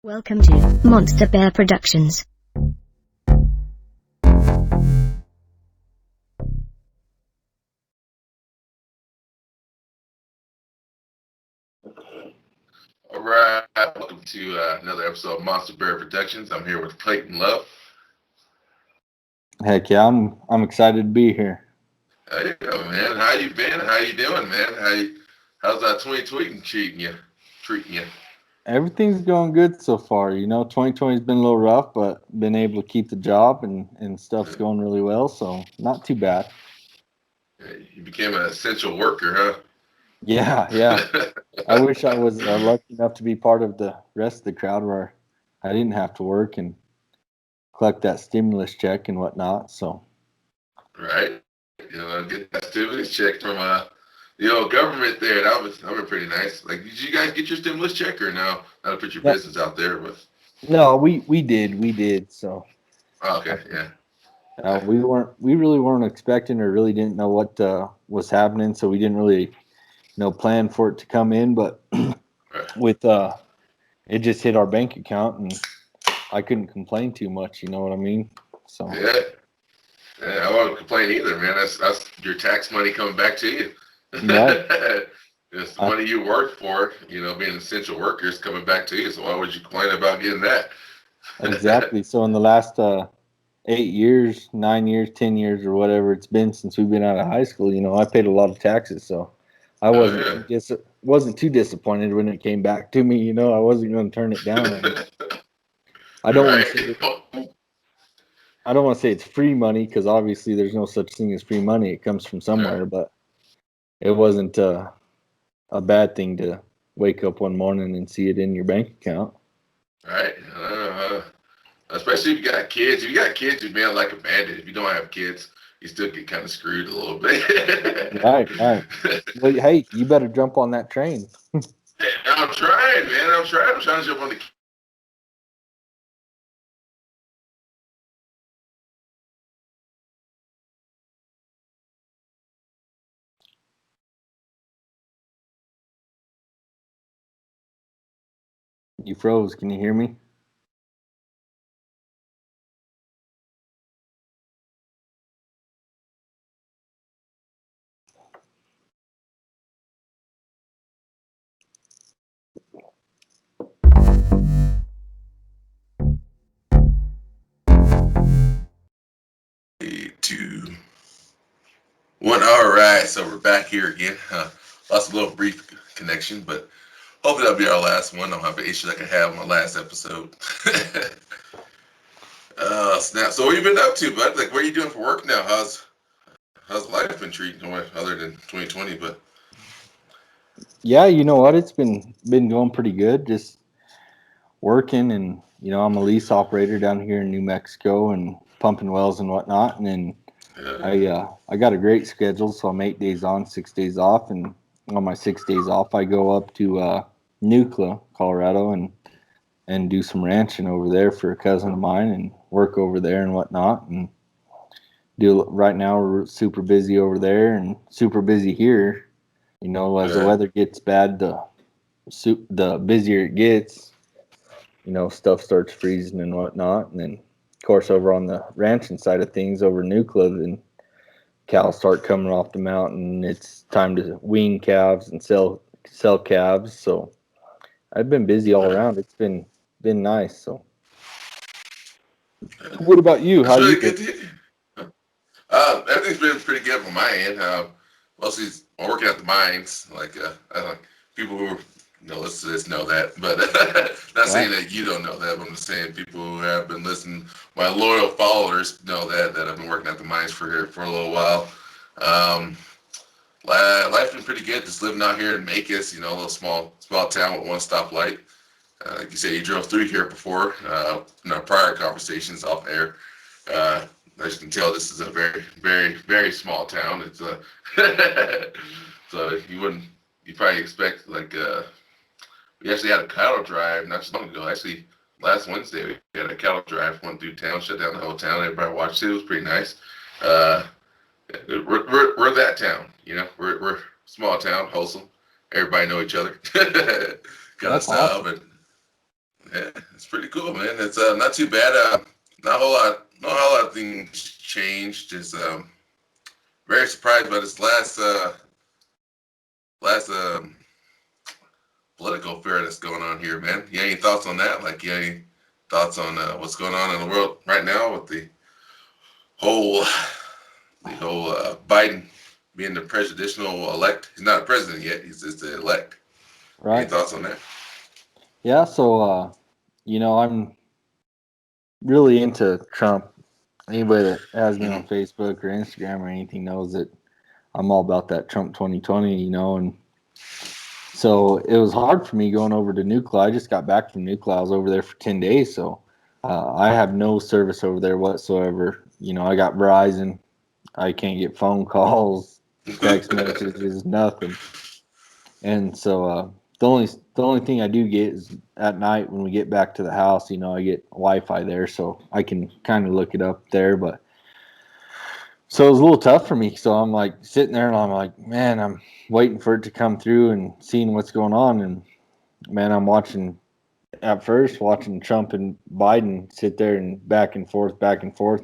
Welcome to Monster Bear Productions. All right, welcome to another episode of Monster Bear Productions. I'm here with Clayton Love. Heck yeah, I'm excited to be here. Hey, man, how you been? How you doing, man? How's that 2020 treating you? Everything's going good so far. 2020's been a little rough, but been able to keep the job and stuff's going really well, so not too bad. You became an essential worker, huh? Yeah. I wish I was lucky enough to be part of the rest of the crowd where I didn't have to work and collect that stimulus check and whatnot. So Right. Get that stimulus check from the old government there. That was pretty nice. Like, did you guys get your stimulus check or no? Not to put your yeah, business out there, but no, we did. So okay, yeah. we really weren't expecting or really didn't know what was happening, so we didn't really plan for it to come in, but Right. with it just hit our bank account and I couldn't complain too much, you know what I mean? So Yeah. Yeah, I won't complain either, man. That's your tax money coming back to you. right. It's the money you worked for, being essential workers coming back to you. So why would you complain about getting that? Exactly. So in the last 8 years, 9 years, 10 years, or whatever it's been since we've been out of high school, I paid a lot of taxes, so I Oh wasn't yeah. wasn't too disappointed when it came back to me. I wasn't going to turn it down. I don't want to say Right. I don't want to say it's free money because obviously there's no such thing as free money. It comes from somewhere, but it wasn't a bad thing to wake up one morning and see it in your bank account. Right. Especially if you got kids. If you got kids, you'd be like a bandit. If you don't have kids, you still get kind of screwed a little bit. Right. Well, hey, you better jump on that train. I'm trying, man. I'm trying. I'm trying to jump on the. You froze. Can you hear me? Two, one. All right, so we're back here again. Lost a little brief connection, but hopefully that'll be our last one. I don't have the issue like I had on my last episode. Snap. So what have you been up to, bud? Like, what are you doing for work now? How's life been treating you other than 2020? But Yeah, you know what? It's been going pretty good. Just working, and I'm a lease operator down here in New Mexico and pumping wells and whatnot. And then uh, I got a great schedule, so I'm 8 days on, 6 days off, and on my 6 days off, I go up to Nucla, Colorado, and do some ranching over there for a cousin of mine, and work over there and whatnot. And do right now we're super busy over there and super busy here. As the uh, weather gets bad, the busier it gets. Stuff starts freezing and whatnot, and then of course over on the ranching side of things over Nucla, then cows start coming off the mountain. It's time to wean calves and sell calves. So I've been busy all around. It's been nice. So what about you? How that's you really been? good to hear. Everything's been pretty good on my end. Mostly I'm working at the mines. I like people who listen to this know that, but not Right. saying that you don't know that. But I'm just saying people who have been listening, my loyal followers know that I've been working at the mines for a little while. Um, Life's been pretty good. Just living out here in Macus, a little small town with one stoplight. Like you said, you drove through here before in our prior conversations off air. Uh, as you can tell, this is a very, very, very small town. It's so you probably expect we actually had a cattle drive not too long ago. Actually, last Wednesday we had a cattle drive went through town, shut down the whole town. Everybody watched it. It was pretty nice. Uh, we're that town, We're small town, wholesome. Everybody know each other, kind of That's style, awesome. but Yeah, it's pretty cool, man. It's not too bad. Not a whole lot. Not a whole lot of things changed. Just very surprised by this last political affair that's going on here, man. You have any thoughts on that? Like, you have any thoughts on what's going on in the world right now with whole the whole Biden being the presidential elect? He's not a president yet. He's just the elect. Any Right. thoughts on that? Yeah. So, I'm really into Trump. Anybody that has me on Hmm. Facebook or Instagram or anything knows that I'm all about that Trump 2020, and so it was hard for me going over to Nuclear. I just got back from Nuclear. I was over there for 10 days. So I have no service over there whatsoever. I got Verizon. I can't get phone calls, text messages, nothing. And so the only thing I do get is at night when we get back to the house, I get Wi-Fi there, so I can kind of look it up there. But so it was a little tough for me. So I'm like sitting there and I'm like, man, I'm waiting for it to come through and seeing what's going on. And man, I'm watching Trump and Biden sit there and back and forth,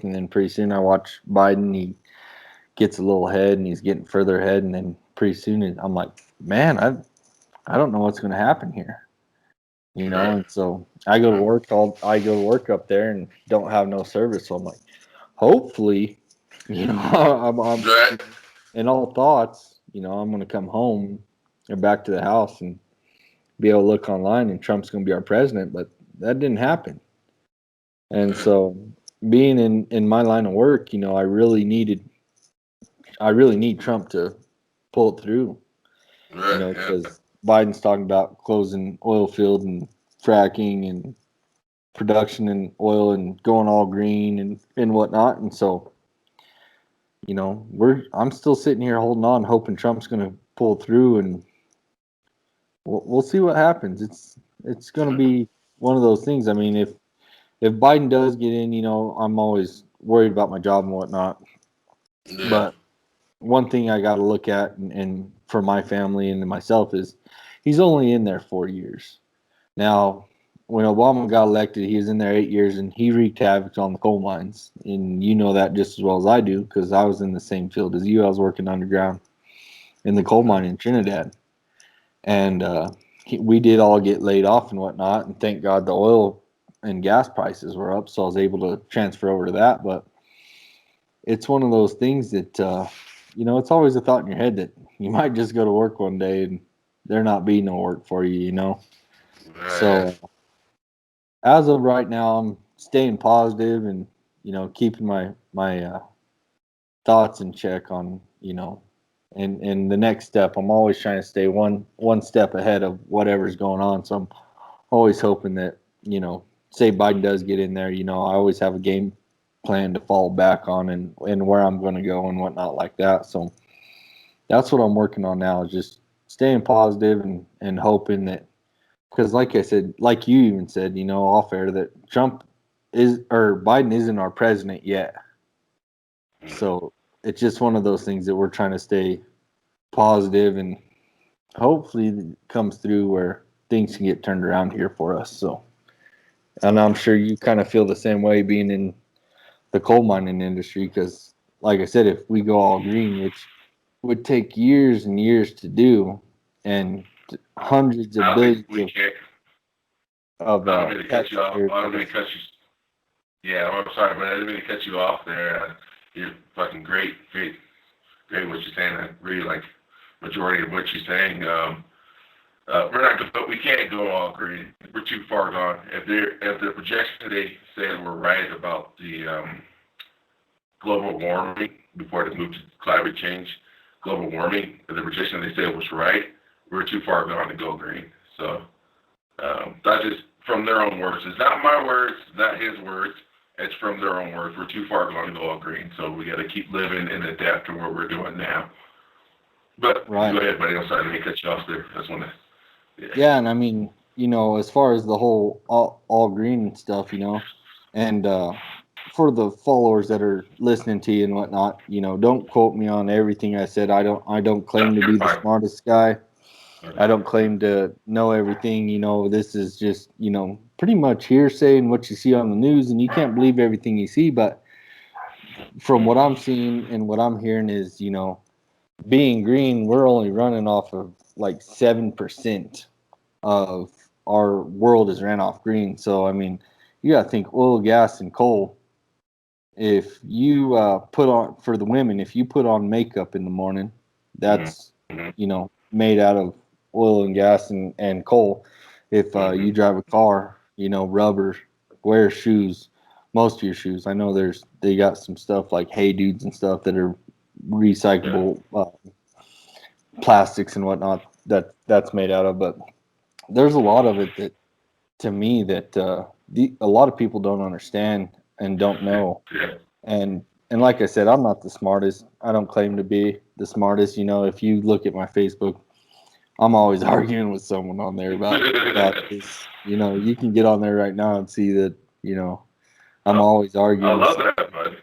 and then pretty soon I watch Biden. He gets a little ahead, and he's getting further ahead, and then pretty soon I'm like, man, I don't know what's going to happen here, Right. And so I go to work up there and don't have no service. So I'm like, hopefully, I'm Right. in all thoughts, I'm going to come home or back to the house and be able to look online and Trump's going to be our president, but that didn't happen. And Right. so being in my line of work, I really need Trump to pull it through, Right. Yeah. because Biden's talking about closing oil field and fracking and production and oil and going all green and whatnot. And so, I'm still sitting here holding on, hoping Trump's going to pull through, and we'll see what happens. It's going to be one of those things. I mean, if Biden does get in, I'm always worried about my job and whatnot. Yeah. But one thing I got to look at, and for my family and myself, is he's only in there 4 years. Now, when Obama got elected, he was in there 8 years, and he wreaked havoc on the coal mines. And you know that just as well as I do, because I was in the same field as you. I was working underground in the coal mine in Trinidad, and we did all get laid off and whatnot. And thank God the oil and gas prices were up, so I was able to transfer over to that. But it's one of those things that it's always a thought in your head that you might just go to work one day and there not be no work for you. Right. So as of right now, I'm staying positive and keeping my thoughts in check on and the next step. I'm always trying to stay one step ahead of whatever's going on. So I'm always hoping that say Biden does get in there. I always have a game plan to fall back on and where I'm going to go and whatnot like that. So that's what I'm working on now, is just staying positive and hoping that, because like I said, like you even said, off air, that Biden isn't our president yet. So it's just one of those things that we're trying to stay positive and hopefully it comes through where things can get turned around here for us. So, and I'm sure you kind of feel the same way being in the coal mining industry, because like I said, if we go all green, which would take years and years to do, and hundreds of I don't think billions we can. of I don't mean to cut you off. taxpayers I don't mean to dollars. cut you. Yeah, I'm sorry, but I didn't mean to cut you off there. You're fucking great, great, great. What you're saying, I really like majority of what you're saying. We're not, but we can't go all green. We're too far gone. If the projection they said were right about the global warming before they moved to climate change, global warming, if the projection they said was right, we're too far gone to go green. So that's just from their own words. It's not my words, not his words. It's from their own words. We're too far gone to go all green. So we got to keep living and adapt to what we're doing now. But go Right. ahead, buddy. I'm sorry, let me cut you off there. I just want to. Yeah. Yeah, and I mean, as far as the whole all green and stuff, and for the followers that are listening to you and whatnot, don't quote me on everything I said. I don't No, claim to you're be the fine. smartest guy. I Okay. don't claim to know everything. This is just, pretty much hearsay and what you see on the news, and you can't believe everything you see. But from what I'm seeing and what I'm hearing is, being green, we're only running off of like 7% of our world is ran off green. So, I mean, you got to think oil, gas, and coal. If you put on, for the women, if you put on makeup in the morning, that's, made out of oil and gas and coal. If you drive a car, rubber, wear shoes, most of your shoes. I know they got some stuff like Hey Dudes and stuff that are recyclable plastics and whatnot that's made out of. But there's a lot of it that, to me, that a lot of people don't understand and don't know. And like I said, I'm not the smartest. I don't claim to be the smartest. If you look at my Facebook, I'm always arguing with someone on there about this. You can get on there right now and see that, I'm always arguing. I love that, buddy.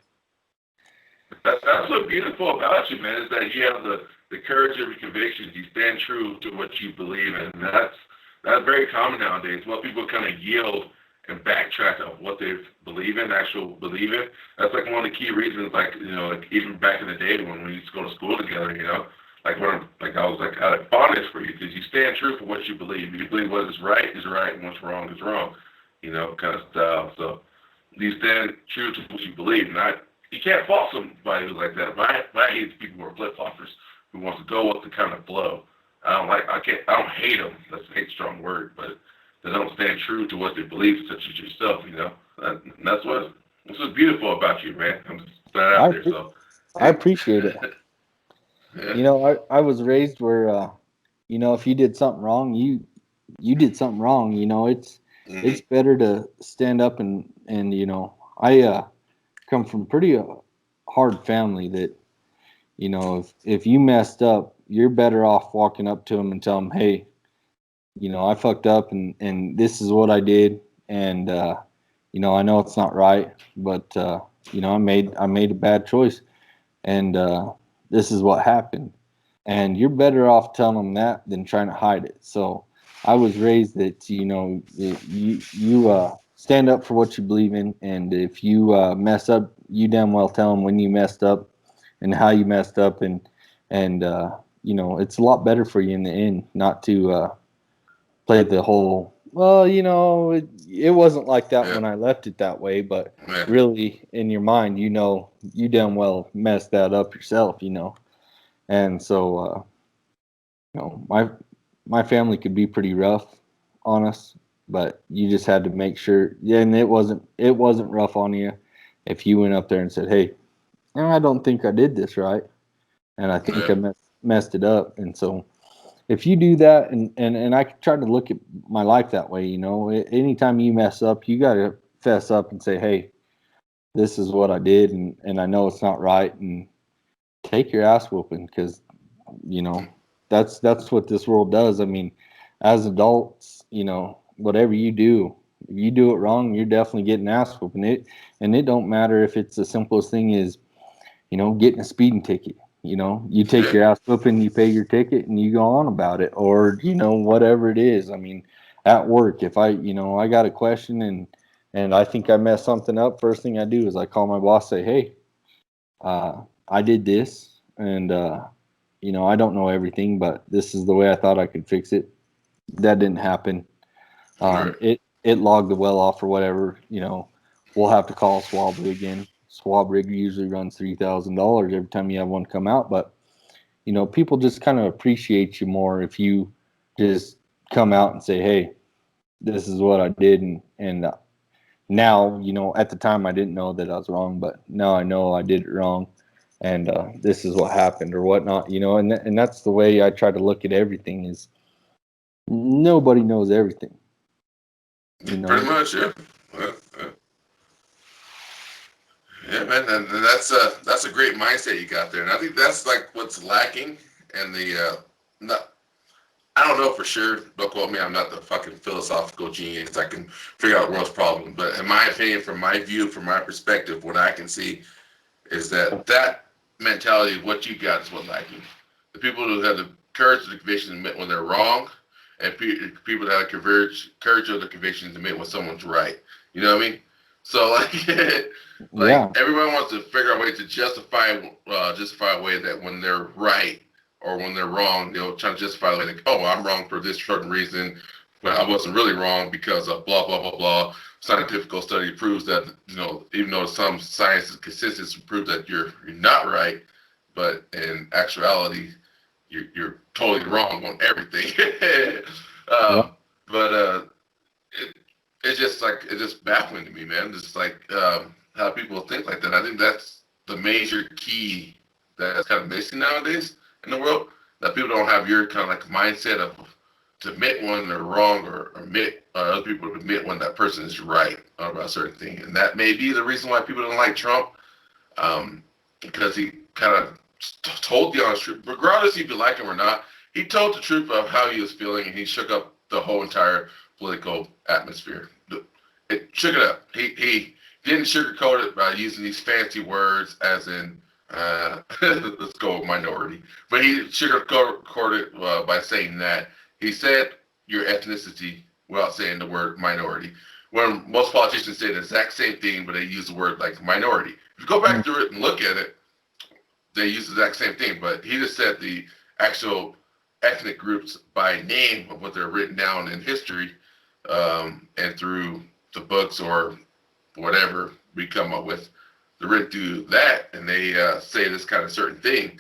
That's what's beautiful about you, man, is that you have the courage of your convictions. You stand true to what you believe in. And that's very common nowadays. Most people kind of yield and backtrack of what they believe in, That's like one of the key reasons, like even back in the day when we used to go to school together, like I was like out of fondness for you because you stand true for what you believe. You believe what is right, and what's wrong is wrong, kind of style. So you stand true to what you believe, you can't fault somebody who's like that. But I hate people who are flip floppers who wants to go with the kind of flow. I don't hate them. That's a hate strong word, but they don't stand true to what they believe, such as yourself. And that's what's beautiful about you, man. I'm just throwing out there. So I appreciate it. Yeah. I was raised where, if you did something wrong, you did something wrong. It's better to stand up and I come from pretty hard family that, if you messed up, you're better off walking up to them and tell them, hey, I fucked up and this is what I did. And, I know it's not right, but, I made a bad choice and, this is what happened. And you're better off telling them that than trying to hide it. So I was raised that, you stand up for what you believe in. And if you mess up, you damn well tell them when you messed up and how you messed up. And it's a lot better for you in the end not to play the whole, well, it wasn't like that when I left it that way. But really in your mind, you damn well messed that up yourself, And so, my family could be pretty rough on us, but you just had to make sure. Yeah, and it wasn't rough on you if you went up there and said, "Hey, I don't think I did this right, and I think I messed it up." And so, if you do that, and I try to look at my life that way, anytime you mess up, you got to fess up and say, "Hey, this is what I did, and I know it's not right," and take your ass whooping because that's what this world does. I mean, as adults, whatever you do, if you do it wrong, you're definitely getting ass whooping it. And it don't matter if it's the simplest thing is, getting a speeding ticket. You take your ass whooping, you pay your ticket, and you go on about it, or whatever it is. I mean, at work, if I got a question and I think I messed something up, first thing I do is I call my boss, say, hey, I did this, and I don't know everything, but this is the way I thought I could fix it. That didn't happen. It logged the well off or whatever. We'll have to call a swab rig again. Swab rig usually runs $3,000 every time you have one come out, but people just kind of appreciate you more if you just come out and say, hey, this is what I did, and now at the time I didn't know that I was wrong, but now I know I did it wrong, and this is what happened or whatnot, and that's the way I try to look at everything. Is nobody knows everything, Pretty much, yeah. Yeah, man, and that's a great mindset you got there, and I think that's like what's lacking in the not. I don't know for sure. Don't quote me. I'm not the fucking philosophical genius. I can figure out the world's problem, but in my opinion, from my view, from my perspective, what I can see is that mentality of what you got is what's lacking. The people who have the courage and the conviction to admit when they're wrong and people that have courage of their convictions admit when someone's right. You know what I mean? So like, like Yeah. everyone wants to figure out a way to justify a way that when they're right or when they're wrong, they'll try to justify the way like, oh, I'm wrong for this certain reason, but I wasn't really wrong because of blah blah blah blah. Scientific study proves that even though some science is consistent to prove that you're not right, but in actuality you're totally wrong on everything. Yeah. But it, it's just baffling to me, man. Just like how people think like that. I think that's the major key that's kind of missing nowadays in the world. That people don't have your kind of like mindset of to admit when they're wrong or admit other people to admit when that person is right about a certain thing. And that may be the reason why people don't like Trump, because he kind of told the honest truth, regardless if you like him or not. He told the truth of how he was feeling, and he shook up the whole entire political atmosphere. It shook it up. He didn't sugarcoat it by using these fancy words, as in let's go with minority, but he sugarcoated it by saying that he said your ethnicity without saying the word minority. When most politicians say the exact same thing, but they use the word like minority. If you go back through it and look at it, they use the exact same thing, but he just said the actual ethnic groups by name of what they're written down in history, and through the books or whatever we come up with. They're written through that, and they say this kind of certain thing.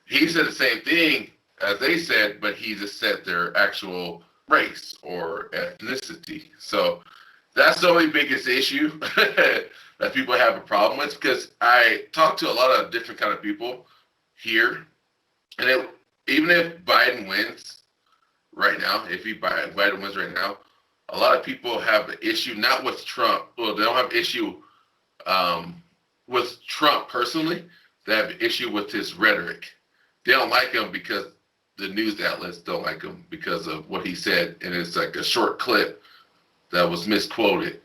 He said the same thing as they said, but he just said their actual race or ethnicity. So that's the only biggest issue that people have a problem with, because I talk to a lot of different kind of people here, and even if Biden wins right now, if Biden wins right now, a lot of people have an issue not with Trump. Well, they don't have an issue with Trump personally. They have an issue with his rhetoric. They don't like him because the news outlets don't like him because of what he said, and it's like a short clip that was misquoted.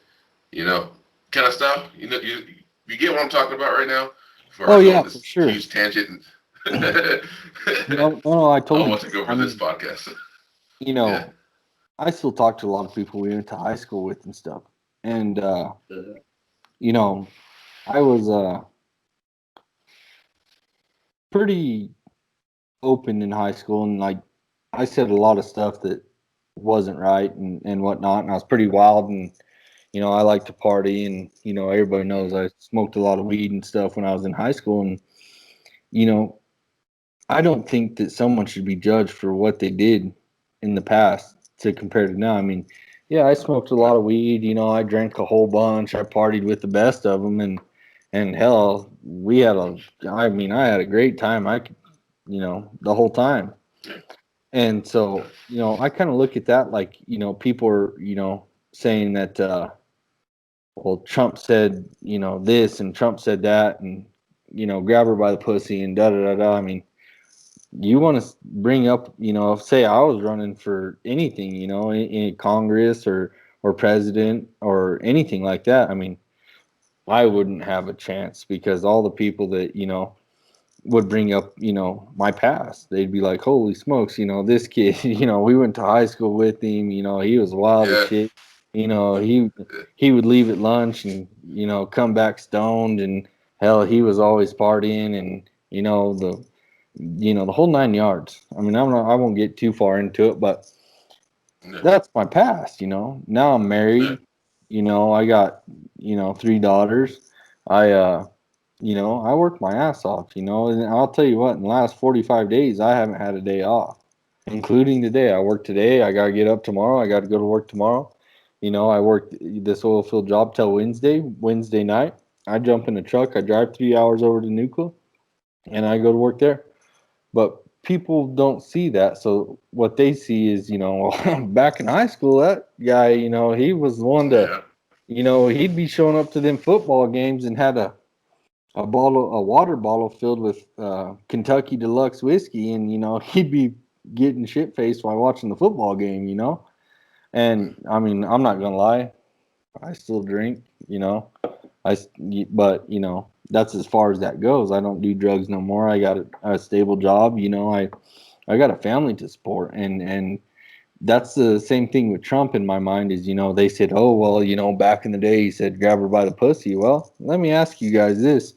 You know, kind of stuff. You get what I'm talking about right now. For Oh I go yeah, on for this sure. huge tangent. No, I I totally want get to it. go I over this mean, podcast. you Yeah. know, I still talk to a lot of people we went to high school with and stuff. And you know, I was pretty open in high school, and like I said a lot of stuff that wasn't right and whatnot, and I was pretty wild, and I like to party, and everybody knows I smoked a lot of weed and stuff when I was in high school. And you know I don't think that someone should be judged for what they did in the past to compare to now. I mean, yeah, I smoked a lot of weed. I drank a whole bunch. I partied with the best of them, and hell, we had a. I mean, I had a great time. I could, the whole time. And so, I kind of look at that like, people are, saying that, well, Trump said, this, and Trump said that, and grab her by the pussy and da da da da. I mean, you want to bring up, say I was running for anything, in Congress or president or anything like that. I mean, I wouldn't have a chance because all the people that, would bring up, my past. They'd be like, holy smokes, this kid, we went to high school with him, he was wild as Yeah. shit. He would leave at lunch and, come back stoned, and hell, he was always partying, and, the whole 9 yards. I mean, I won't get too far into it, but Yeah. that's my past, Now I'm Yeah. married, I got, 3 daughters. I work my ass off, and I'll tell you what, in the last 45 days, I haven't had a day off, including today. I work today. I got to get up tomorrow. I got to go to work tomorrow. I worked this oil field job till Wednesday night. I jump in the truck. I drive 3 hours over to Nuclear, and I go to work there. But people don't see that. So what they see is, back in high school, that guy, he was the one to, Yeah. he'd be showing up to them football games and had a water bottle filled with Kentucky Deluxe whiskey, and he'd be getting shit faced while watching the football game. And I mean, I'm not gonna lie, I still drink. But that's as far as that goes. I don't do drugs no more. I got a stable job. I got a family to support, and that's the same thing with Trump in my mind is, they said, oh, well, back in the day, he said, grab her by the pussy. Well, let me ask you guys this.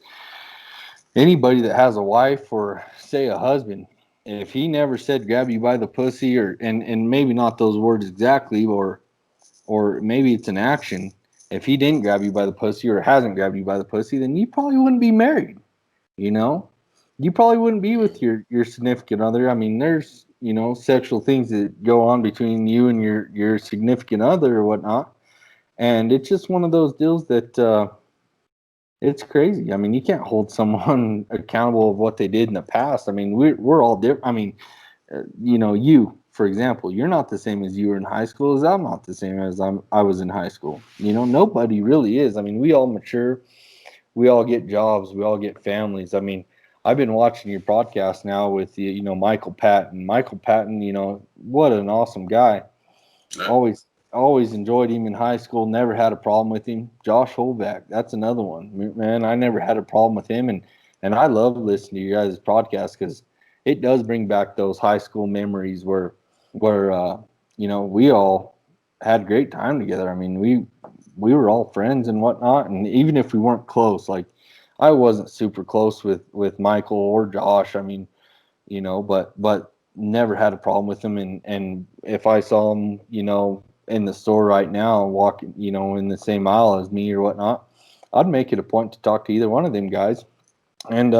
Anybody that has a wife or say a husband, if he never said grab you by the pussy and maybe not those words exactly, or maybe it's an action. If he didn't grab you by the pussy or hasn't grabbed you by the pussy, then you probably wouldn't be married. You know, you probably wouldn't be with your significant other. I mean, there's sexual things that go on between you and your significant other or whatnot, and it's just one of those deals that it's crazy. I mean, you can't hold someone accountable of what they did in the past. I mean, we're all different. I mean, you, for example, you're not the same as you were in high school as I'm not the same as I was in high school. Nobody really is. I mean, we all mature, we all get jobs, we all get families. I mean, I've been watching your podcast now with Michael Patton. Michael Patton, what an awesome guy. Yeah. Always enjoyed him in high school. Never had a problem with him. Josh Holback, that's another one. Man, I never had a problem with him, and I love listening to you guys' podcast because it does bring back those high school memories where we all had a great time together. I mean, we were all friends and whatnot, and even if we weren't close, like I wasn't super close with Michael or Josh. I mean, but never had a problem with them. And if I saw them, in the store right now, walking, in the same aisle as me or whatnot, I'd make it a point to talk to either one of them guys. And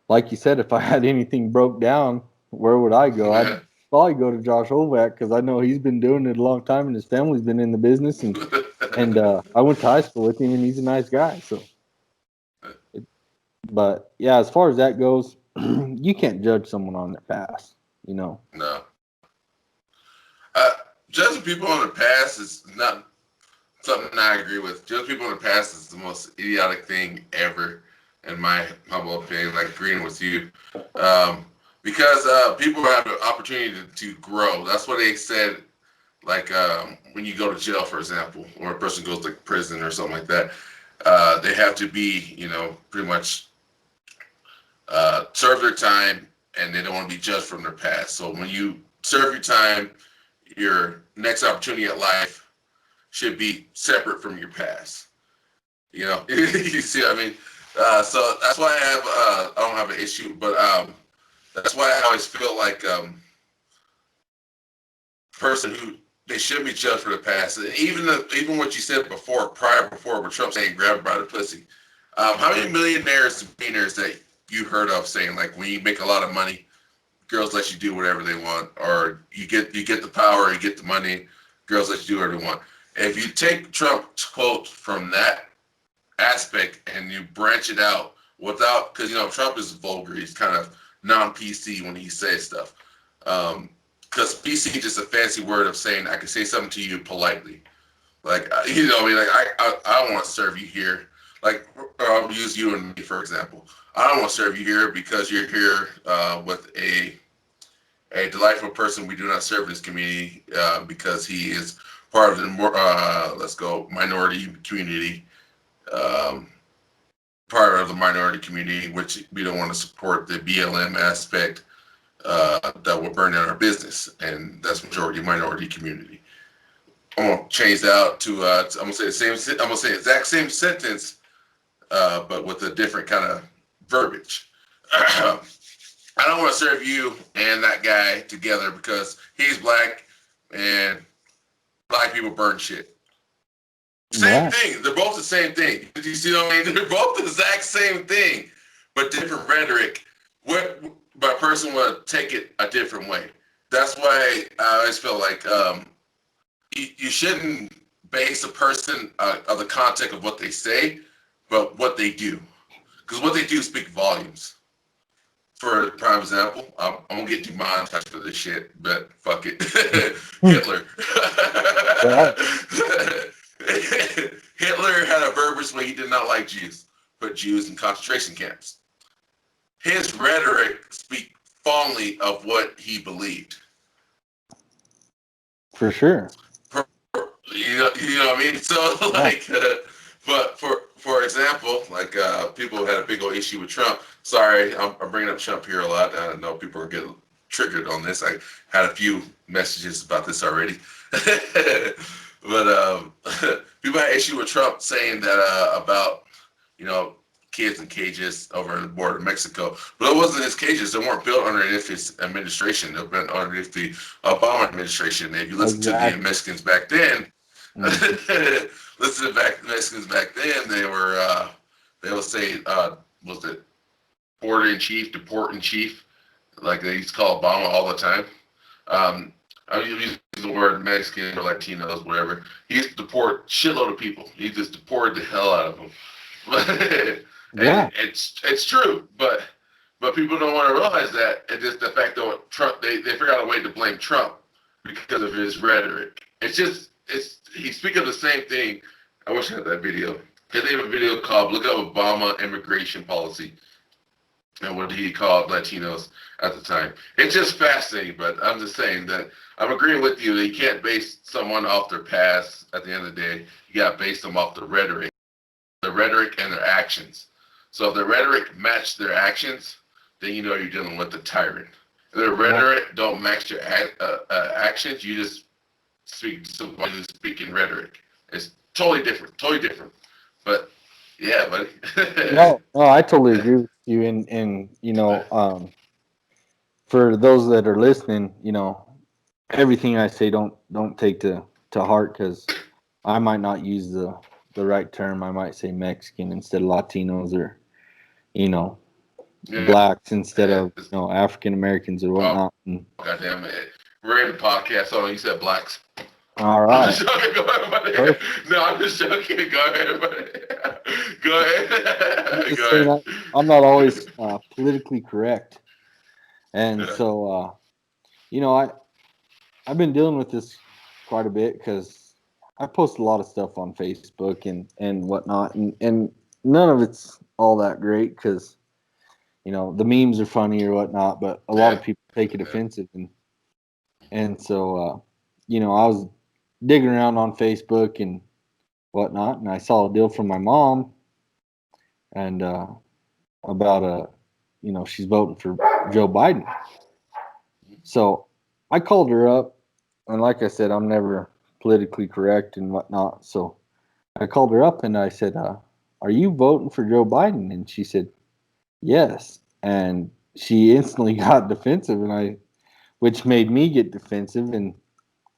like you said, if I had anything broke down, where would I go? I'd probably go to Josh Holvac because I know he's been doing it a long time and his family's been in the business. And I went to high school with him, and he's a nice guy. So, but yeah, as far as that goes, you can't judge someone on their past. No. Judging people on their past is not something I agree with. Judging people on their past is the most idiotic thing ever, in my humble opinion. Like agreeing with you, because people have the opportunity to grow. That's what they said. Like when you go to jail, for example, or a person goes to prison or something like that, they have to be, pretty much serve their time, and they don't want to be judged from their past. So when you serve your time, your next opportunity at life should be separate from your past. You see what I mean? So that's why I don't have an issue, but that's why I always feel like person who they should be judged for the past. And even what you said before with Trump saying grab her by the pussy. How many millionaires and billionaires that you heard of saying like when you make a lot of money, girls let you do whatever they want, or you get the power, you get the money, girls let you do whatever they want. If you take Trump's quote from that aspect and you branch it out without, because Trump is vulgar, he's kind of non-PC when he says stuff. Because PC is just a fancy word of saying I can say something to you politely. Like I mean, like I don't want to serve you here. Like I'll use you and me for example. I don't want to serve you here because you're here with a delightful person. We do not serve this community because he is part of the minority community. Part of the minority community, which we don't want to support the BLM aspect that will burn down our business, and that's majority minority community. I'm gonna change that out to I'm gonna say the exact same sentence, but with a different kind of verbiage. I don't want to serve you and that guy together because he's black and black people burn shit. Same thing. They're both the same thing. You see what I mean? They're both the exact same thing, but different rhetoric. But a person would take it a different way. That's why I always feel like you shouldn't base a person of the context of what they say, but what they do. Because what they do speak volumes. For prime example, I'm gonna get demonetized for this shit, but fuck it. Hitler. Hitler had a verbiage where he did not like Jews, put Jews in concentration camps. His rhetoric speaks fondly of what he believed. For sure. You know what I mean? So like, but for example, like people had a big old issue with Trump. Sorry, I'm bringing up Trump here a lot. I know people are getting triggered on this. I had a few messages about this already. But people had issue with Trump saying that about, you know, kids in cages over the border of Mexico. But it wasn't his cages. They weren't built underneath his administration. They were built underneath the Obama administration. If you listen to the Exactly. Mexicans back then, Mhm. listen to Mexicans back then, they would say, was it border in chief, deport in chief, like they used to call Obama all the time. Um, I use the word Mexican or Latinos, whatever. He used to deport shitload of people. He just deported the hell out of them. And Yeah. it's true, but people don't want to realize that. And just the fact that Trump, they figured out a way to blame Trump because of his rhetoric. It's he's speaking of the same thing. I wish I had that video. They have a video called "Look Up Obama Immigration Policy," and what he called Latinos at the time. It's just fascinating, but I'm just saying that I'm agreeing with you that you can't base someone off their past at the end of the day. You got to base them off the rhetoric and their actions. So if the rhetoric match their actions, then you know you're dealing with the tyrant. If the Well, rhetoric don't match your actions, you just speak in rhetoric. It's totally different, totally different. But yeah, buddy. no, I totally agree with you. And for those that are listening, everything I say, don't take to heart, because I might not use the right term. I might say Mexican instead of Latinos, or you know Yeah, blacks instead of it's, African Americans or oh, whatnot. And, goddamn it. We're in the podcast. Oh, you said blacks. all I'm right, just joking. Go ahead, buddy. perfect. No, I'm just joking. Go ahead, buddy. Go I'm ahead. just Go saying ahead. I'm not always politically correct, and Yeah. so I've been dealing with this quite a bit because I post a lot of stuff on Facebook and whatnot, and none of it's all that great because the memes are funny or whatnot, but a lot Yeah. of people take it Yeah. offensive, and so I was digging around on Facebook and whatnot, and I saw a deal from my mom, and about she's voting for Joe Biden. So I called her up, and like I said, I'm never politically correct and whatnot. So I called her up and I said, "Are you voting for Joe Biden?" And she said, "Yes." And she instantly got defensive, which made me get defensive, and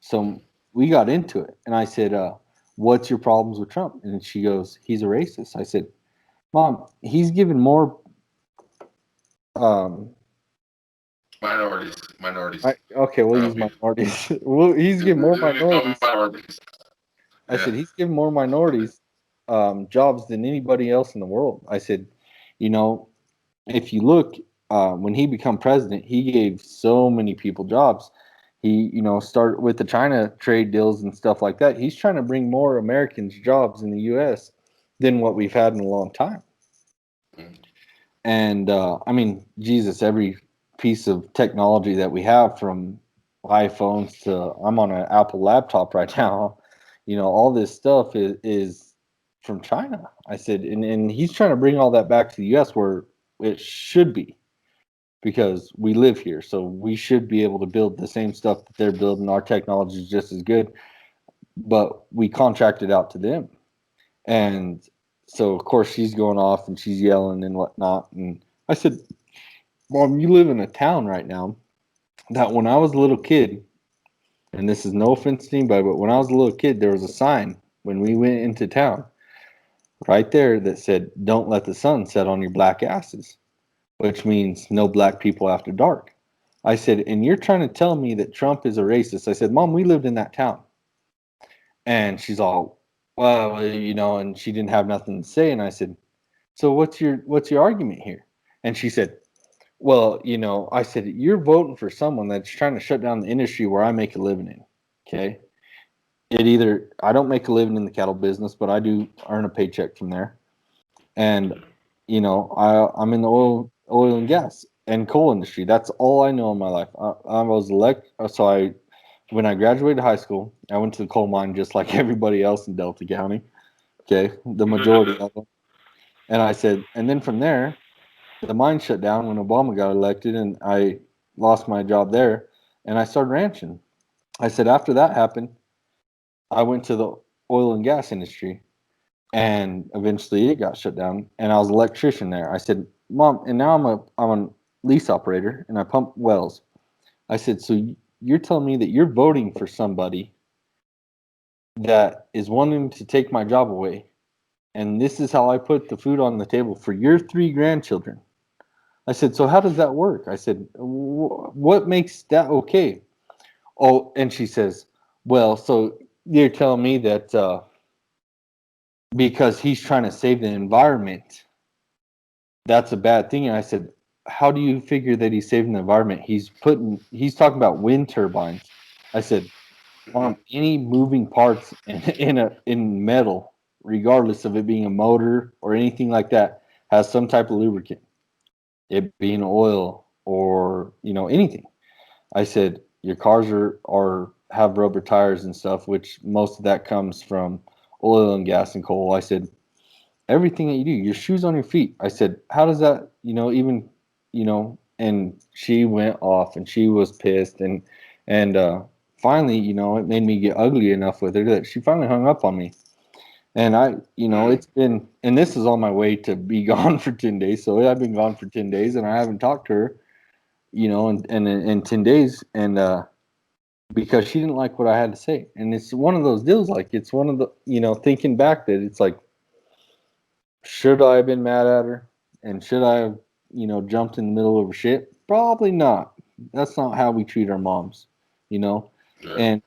so we got into it. And I said, "What's your problems with Trump?" And she goes, "He's a racist." I said, "Mom, he's given more." Um, Minorities. okay, we'll use People. minorities. Well, he's given more minorities. Minorities. I Yeah. said he's given more minorities jobs than anybody else in the world. I said, you know, if you look, when he became president, he gave so many people jobs. He, started with the China trade deals and stuff like that. He's trying to bring more Americans jobs in the U.S. than what we've had in a long time. Mm. And I mean, Jesus, every piece of technology that we have, from iPhones to, I'm on an Apple laptop right now, all this stuff is from China. I said, and he's trying to bring all that back to the US where it should be, because we live here. So we should be able to build the same stuff that they're building. Our technology is just as good, but we contract it out to them. And so, of course, she's going off and she's yelling and whatnot. And I said, Mom, you live in a town right now that when I was a little kid, and this is no offense to anybody, but when I was a little kid, there was a sign when we went into town right there that said, "Don't let the sun set on your black asses," which means no black people after dark. I said, and you're trying to tell me that Trump is a racist? I said, Mom, we lived in that town. And she's all, well, and she didn't have nothing to say. And I said, so what's your argument here? And she said, well, I said, you're voting for someone that's trying to shut down the industry where I make a living in. Okay. I don't make a living in the cattle business, but I do earn a paycheck from there. And, I'm in the oil and gas and coal industry. That's all I know in my life. When I graduated high school, I went to the coal mine just like everybody else in Delta County. Okay. The majority of them. And I said, and then from there, the mine shut down when Obama got elected, and I lost my job there, and I started ranching. I said after that happened, I went to the oil and gas industry, and eventually it got shut down. And I was an electrician there. I said, Mom, and now I'm a lease operator, and I pump wells. I said, so you're telling me that you're voting for somebody that is wanting to take my job away, and this is how I put the food on the table for your 3 grandchildren. I said, so how does that work? I said, what makes that okay? Oh, and she says, well, so you're telling me that because he's trying to save the environment, that's a bad thing. And I said, how do you figure that he's saving the environment? He's talking about wind turbines. I said, Mom, any moving parts in metal, regardless of it being a motor or anything like that, has some type of lubricant. It being oil or anything. I said your cars are have rubber tires and stuff, which most of that comes from oil and gas and coal. I said everything that you do, your shoes on your feet. I said, how does that, even, and she went off and she was pissed and finally, it made me get ugly enough with her that she finally hung up on me. And it's been, and this is on my way to be gone for 10 days. So I've been gone for 10 days and I haven't talked to her, in 10 days. And, because she didn't like what I had to say. And it's one of those deals, like it's one of the, thinking back that it's like, should I have been mad at her? And should I have, jumped in the middle of her shit? Probably not. That's not how we treat our moms, you know? Yeah. And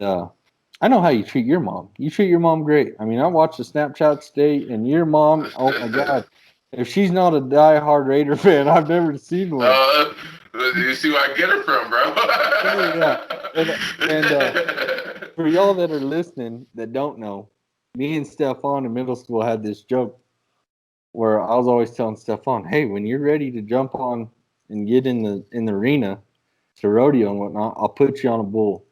I know how you treat your mom. You treat your mom great. I mean, I watched the Snapchats today, and your mom, oh my God. If she's not a diehard Raider fan, I've never seen one. You see where I get her from, bro. Oh, yeah. And for y'all that are listening that don't know, me and Stefan in middle school had this joke where I was always telling Stefan, hey, when you're ready to jump on and get in the arena to rodeo and whatnot, I'll put you on a bull.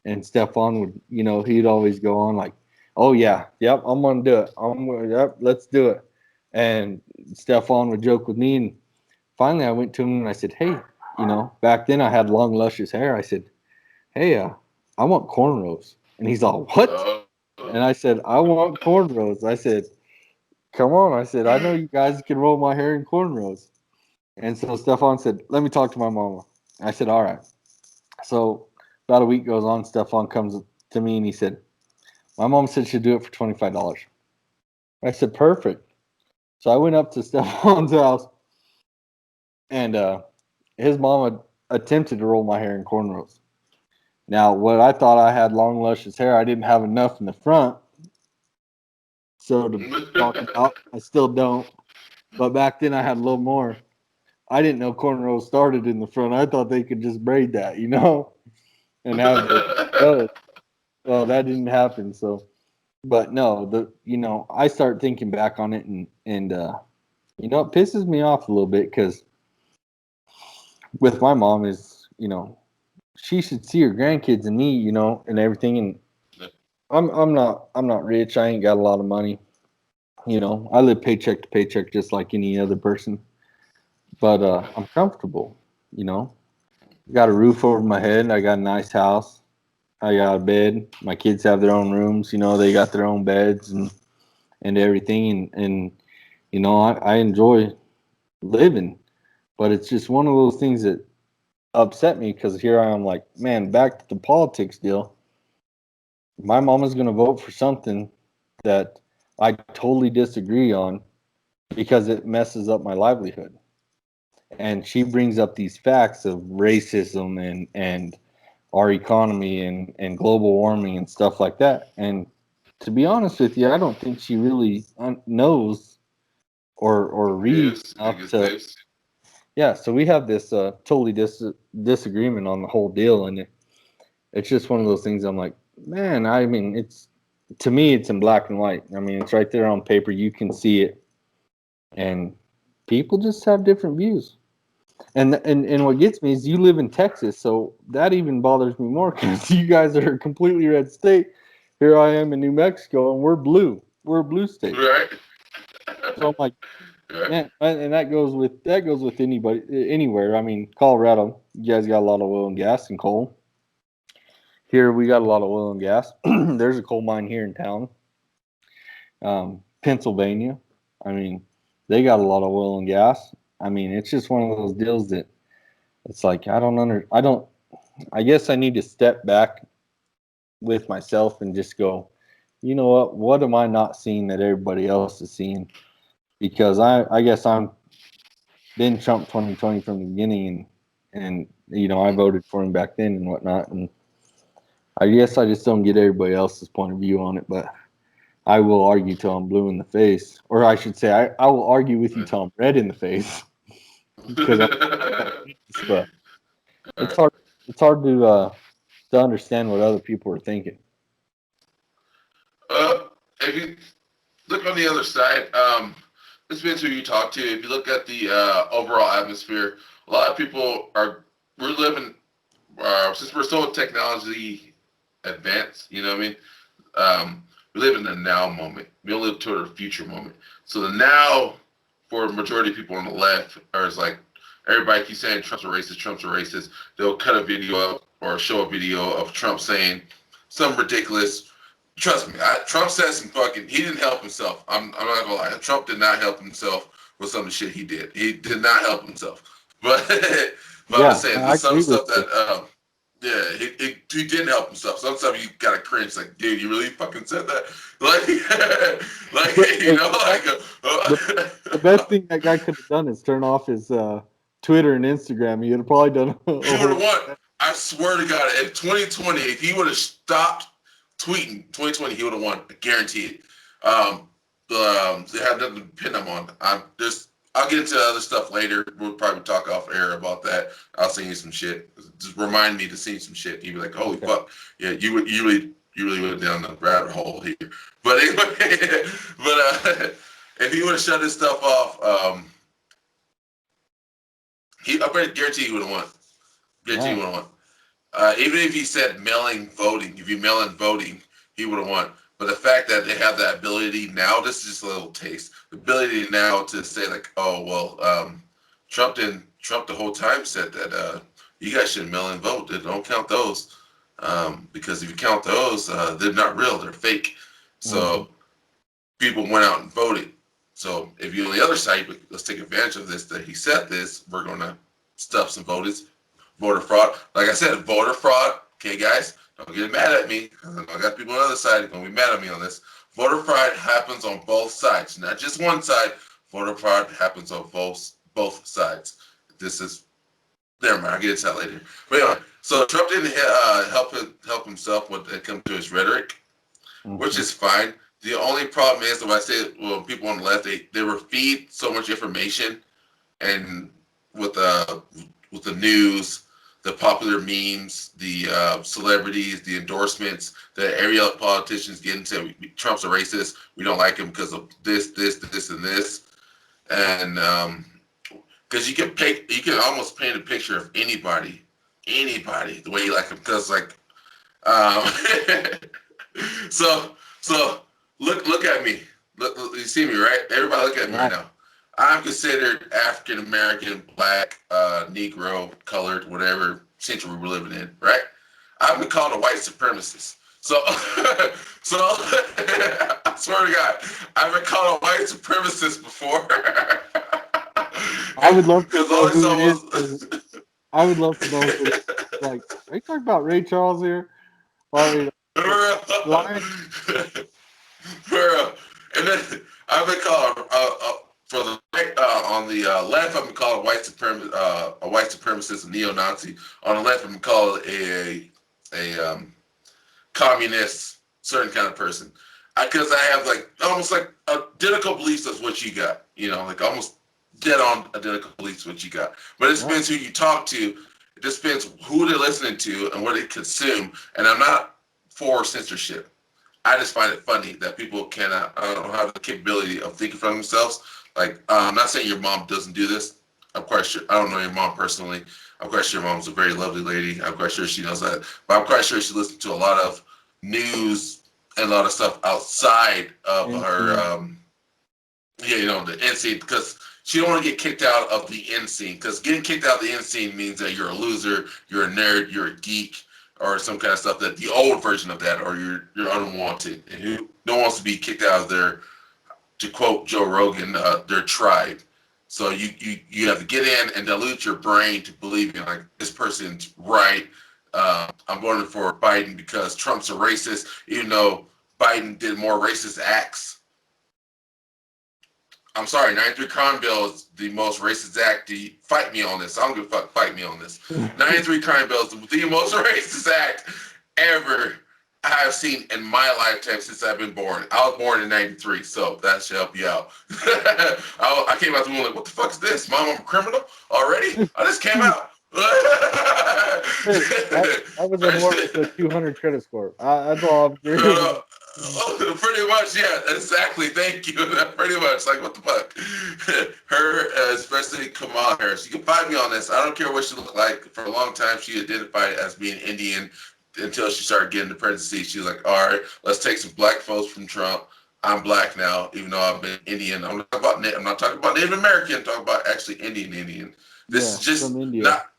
And Stefan would, he'd always go on like, oh yeah, yep, I'm gonna do it. Yep, let's do it. And Stefan would joke with me, and finally I went to him and I said, hey, back then I had long luscious hair. I said, hey, I want cornrows. And he's all, what? And I said, I want cornrows. I said, come on. I said, I know you guys can roll my hair in cornrows. And so Stefan said, let me talk to my mama. I said, all right. So about a week goes on. Stefan comes to me and he said, my mom said she'd do it for $25. I said, perfect. So I went up to Stefan's house and his mama attempted to roll my hair in cornrows. Now, what I thought I had long, luscious hair, I didn't have enough in the front. So to talk about, I still don't. But back then I had a little more. I didn't know cornrows started in the front. I thought they could just braid that, and have it go. Well, that didn't happen. So, but no, I start thinking back on it, and it pisses me off a little bit because with my mom is, she should see her grandkids and me, and everything. And I'm not rich. I ain't got a lot of money. I live paycheck to paycheck just like any other person. But I'm comfortable, Got a roof over my head. I got a nice house. I got a bed. My kids have their own rooms. They got their own beds and everything. And I enjoy living. But it's just one of those things that upset me because here I am like, man, back to the politics deal. My mama's going to vote for something that I totally disagree on because it messes up my livelihood. And she brings up these facts of racism and our economy and global warming and stuff like that. And to be honest with you, I don't think she really knows or reads enough to. Yeah, so we have this totally disagreement on the whole deal, and it's just one of those things. I'm like, man, I mean, to me, it's in black and white. I mean, it's right there on paper. You can see it, and people just have different views. And what gets me is you live in Texas, so that even bothers me more because you guys are a completely red state. Here I am in New Mexico, and we're blue. We're a blue state. Right. So I'm like, Right? Yeah, and that goes with anybody anywhere. I mean, Colorado, you guys got a lot of oil and gas and coal. Here we got a lot of oil and gas. There's a coal mine here in town. Pennsylvania, I mean, they got a lot of oil and gas. I mean, it's just one of those deals that it's like I guess I need to step back with myself and just go, you know what am I not seeing that everybody else is seeing? Because I guess I'm been Trump 2020 from the beginning, and I voted for him back then and whatnot, and I guess I just don't get everybody else's point of view on it, but I will argue till I'm blue in the face, or I should say I will argue with you till I'm red in the face because but it's hard to understand what other people are thinking. If you look on the other side, this depends who you talk to. If you look at the overall atmosphere, a lot of people we're living, since we're so technology advanced, you know what I mean? We live in the now moment. We don't live toward a future moment. So the now, for a majority of people on the left, is like, everybody keeps saying Trump's a racist, Trump's a racist. They'll cut a video up or show a video of Trump saying some ridiculous. Trust me, Trump said some fucking. He didn't help himself. I'm not gonna lie. Trump did not help himself with some of the shit he did. He did not help himself. But but I'm Yeah, just saying, I there's some agree with stuff you. that yeah, he didn't help himself. Some stuff you gotta cringe, like, dude, you really fucking said that, like, like Hey, like, the best thing that guy could have done is turn off his Twitter and Instagram. He would have probably done he a would have whole. won. I swear to God, in 2020, if he would have stopped tweeting, 2020, he would have won, guaranteed. They have nothing to pin him on. I'll get into other stuff later. We'll probably talk off air about that. I'll send you some shit. Just remind me to send you some shit. You'd be like, holy fuck, yeah, you really went down the rabbit hole here. But anyway, if he would have shut his stuff off, I guarantee he would have won. Guarantee he would have won. Even if he said mailing voting, if you mail in voting, he would have won. But the fact that they have that ability now, this is just a little taste. The ability now to say like, oh well, Trump the whole time said that you guys should mail in vote. Don't count those because if you count those, they're not real. They're fake. So people went out and voted. So if you're on the other side, let's take advantage of this. That he said this, we're gonna stuff some voters. Voter fraud. Like I said, voter fraud. Okay, guys, don't get mad at me. I got people on the other side going to be mad at me on this. Voter fraud happens on both sides, not just one side. Voter fraud happens on both sides. This is never mind. I'll get into that later. But anyway, so Trump didn't help himself when it comes to his rhetoric, which is fine. The only problem is, when I say, well, people on the left, they were feed so much information, and with the news, the popular memes, the celebrities, the endorsements that every other politician's getting to. Trump's a racist. We don't like him because of this, and this, and because you can almost paint a picture of anybody the way you like him. Because like, um, so look at me. Look, you see me, right? Everybody look at me right now. I'm considered African American, black, Negro, colored, whatever century we're living in, right? I've been called a white supremacist. So, so I swear to God, I've been called a white supremacist before. I would love to know who it almost, is. I would love to know who it is. Like, are you talking about Ray Charles here? Or, lying? And then I've been called for the on the left. I've been called a white supremacist, a neo-Nazi. On the left, I've been called a communist, certain kind of person. Because I have like almost like identical beliefs as what you got. You know, like almost dead on identical beliefs what you got. But it depends who you talk to. It just depends who they're listening to and what they consume. And I'm not for censorship. I just find it funny that people cannot, don't have the capability of thinking for themselves. Like, I'm not saying your mom doesn't do this. I'm quite sure. I don't know your mom personally. I'm quite sure your mom's a very lovely lady. I'm quite sure she knows that. But I'm quite sure she listens to a lot of news and a lot of stuff outside of her, Yeah, the end scene, because she don't want to get kicked out of the end scene, because getting kicked out of the end scene means that you're a loser, you're a nerd, you're a geek, or some kind of stuff, that the old version of that, or you're unwanted, and who no one wants to be kicked out of their, to quote Joe Rogan, their tribe. So you have to get in and dilute your brain to believe in, like, this person's right. I'm voting for Biden because Trump's a racist, even though Biden did more racist acts. I'm sorry, 93 Crime Bill is the most racist act. Fight me on this. I don't give a fuck. Fight me on this. 93 Crime Bill is the most racist act ever I've seen in my lifetime since I've been born. I was born in 93, so that should help you out. I came out the womb like, what the fuck is this? Mom, I'm a criminal already? I just came out. I was born with a 200 credit score. That's all I'm curious about. Pretty much, yeah, exactly. Thank you. Pretty much, like, what the fuck? Her, especially Kamala Harris. You can find me on this. I don't care what she looked like. For a long time, she identified as being Indian until she started getting the presidency. She was like, all right, let's take some black folks from Trump. I'm black now, even though I've been Indian. I'm not talking about Native American. I'm talking about actually Indian. This is just from India. not.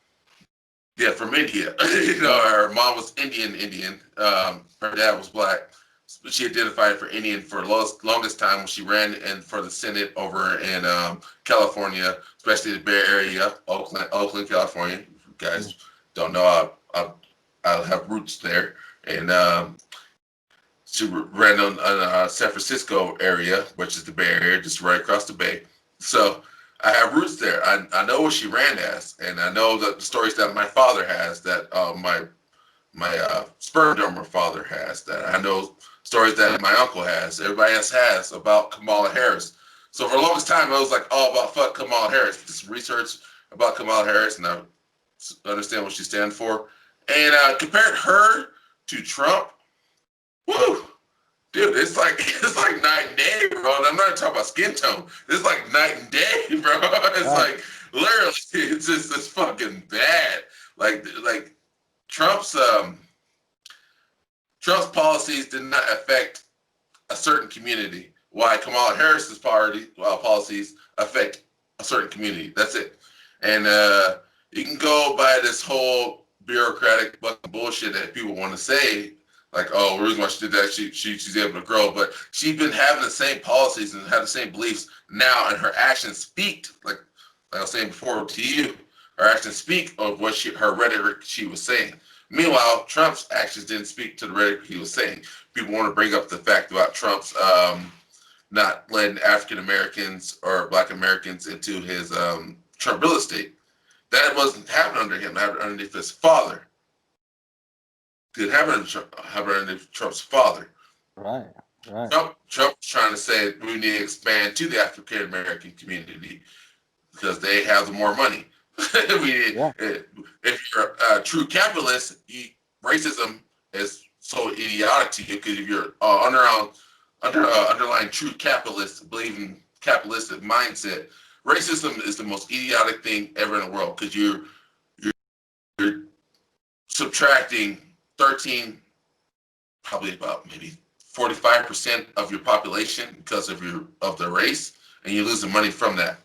Yeah, from India. Her mom was Indian. Her dad was black. But she identified for Indian for the longest time when she ran for the Senate over in California, especially the Bay Area, Oakland, California. If you guys don't know, I have roots there. And she ran on San Francisco area, which is the Bay Area, just right across the bay. So I have roots there. I know what she ran as, and I know that the stories that my father has, that my sperm donor father has, that I know stories that my uncle has, everybody else has about Kamala Harris. So for the longest time, I was like, all about fuck Kamala Harris. Just research about Kamala Harris, and I understand what she stands for. And compared her to Trump, woo, dude, it's like night and day, bro. And I'm not talking about skin tone. It's like night and day, bro. It's like literally, it's fucking bad. Like Trump's policies did not affect a certain community. Why Kamala Harris's policies affect a certain community. That's it. And you can go by this whole bureaucratic bullshit that people want to say, like, oh, the reason why she did that, she's able to grow, but she's been having the same policies and have the same beliefs now, and her actions speak, like I was saying before to you, her actions speak of what her rhetoric she was saying. Meanwhile, Trump's actions didn't speak to the rhetoric he was saying. People want to bring up the fact about Trump's not letting African Americans or Black Americans into his Trump real estate. That wasn't happening under him. It happened underneath his father. It happened underneath Trump's father. Right. Trump's trying to say we need to expand to the African American community because they have the more money. If you're a true capitalist, racism is so idiotic to you, because if you're underlying true capitalist, believing capitalistic mindset, racism is the most idiotic thing ever in the world, because you're subtracting 13, probably about maybe 45% of your population because of the race, and you're losing money from that,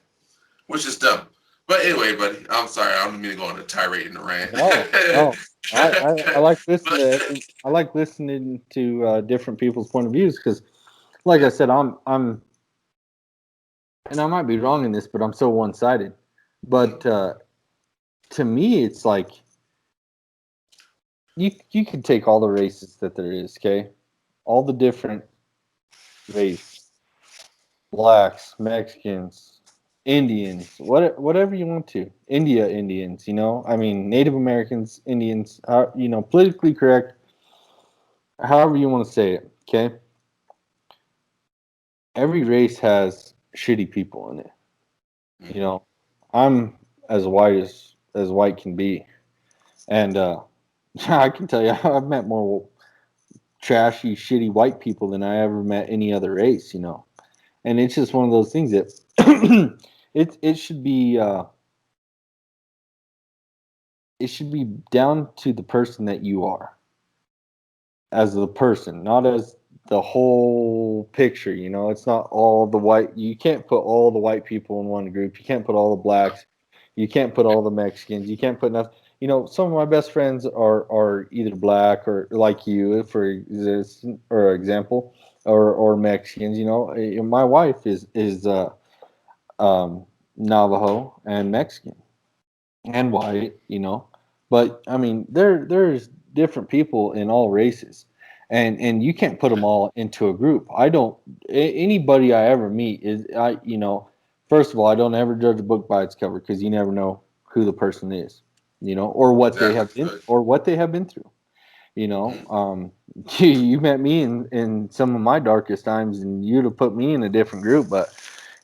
which is dumb. But anyway, buddy, I'm sorry. I don't mean to go on a tirade and a rant. No. I like listening. I like listening to different people's point of views, because, like I said, I'm, and I might be wrong in this, but I'm so one-sided. But to me, it's like you can take all the races that there is, okay, all the different race, blacks, Mexicans, Indians, whatever you want to. Indians, I mean, Native Americans, Indians, politically correct, however you want to say it, okay? Every race has shitty people in it. I'm as white as white can be. And I can tell you, I've met more trashy, shitty white people than I ever met any other race, And it's just one of those things that it should be down to the person that you are, as the person, not as the whole picture. It's not all the white. You can't put all the white people in one group. You can't put all the blacks. You can't put all the Mexicans. You can't put enough. Some of my best friends are either black or like you, or example, or Mexicans. My wife is Navajo and Mexican and white. But I mean, there's different people in all races, and you can't put them all into a group. I don't. Anybody I ever meet is First of all, I don't ever judge a book by its cover because you never know who the person is, or what they have been through. You met me in some of my darkest times, and you'd have put me in a different group, but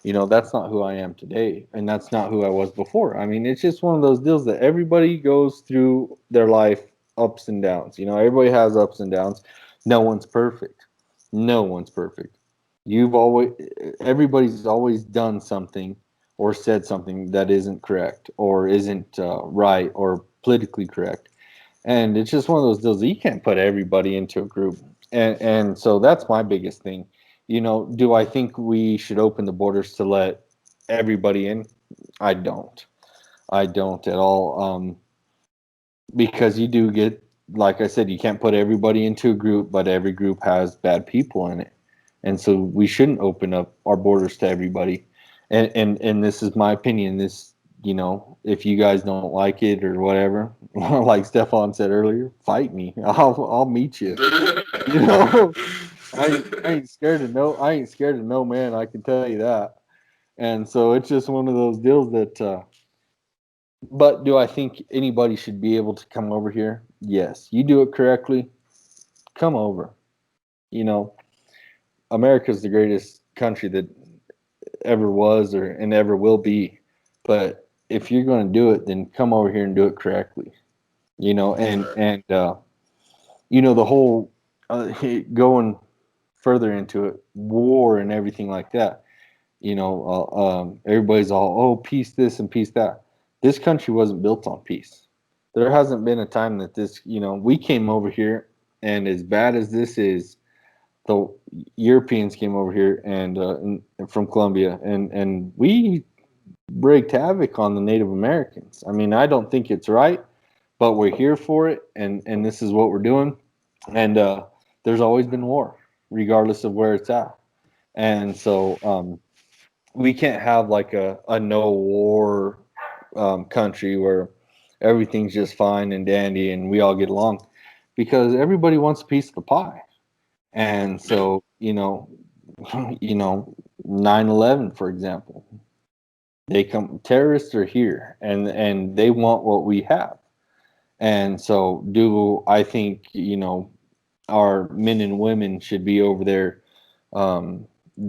that's not who I am today, and that's not who I was before. I mean, it's just one of those deals that everybody goes through their life ups and downs. Everybody has ups and downs. No one's perfect. No one's perfect. You've always Everybody's always done something or said something that isn't correct or isn't right or politically correct. And it's just one of those deals that you can't put everybody into a group. And so that's my biggest thing. Do I think we should open the borders to let everybody in? I don't. I don't at all. Because you do get, like I said, you can't put everybody into a group, but every group has bad people in it. And so we shouldn't open up our borders to everybody. And this is my opinion. If you guys don't like it or whatever, like Stefan said earlier, fight me. I'll meet you. You know, I ain't scared of no. I ain't scared of no man. I can tell you that. And so it's just one of those deals that. But do I think anybody should be able to come over here? Yes. You do it correctly, come over. You know, America's the greatest country that ever was or and ever will be. But if you're going to do it, then come over here and do it correctly. The whole going further into it, war and everything like that. Everybody's all, oh, peace this and peace that. This country wasn't built on peace. There hasn't been a time that we came over here, and as bad as this is, the Europeans came over here and from Colombia, and we wreaked havoc on the Native Americans. I mean, I don't think it's right, but we're here for it, and this is what we're doing. And there's always been war, regardless of where it's at. And so we can't have like a no war country where everything's just fine and dandy and we all get along, because everybody wants a piece of the pie. And so, 9/11, for example, terrorists are here and they want what we have. And so do I think, our men and women should be over there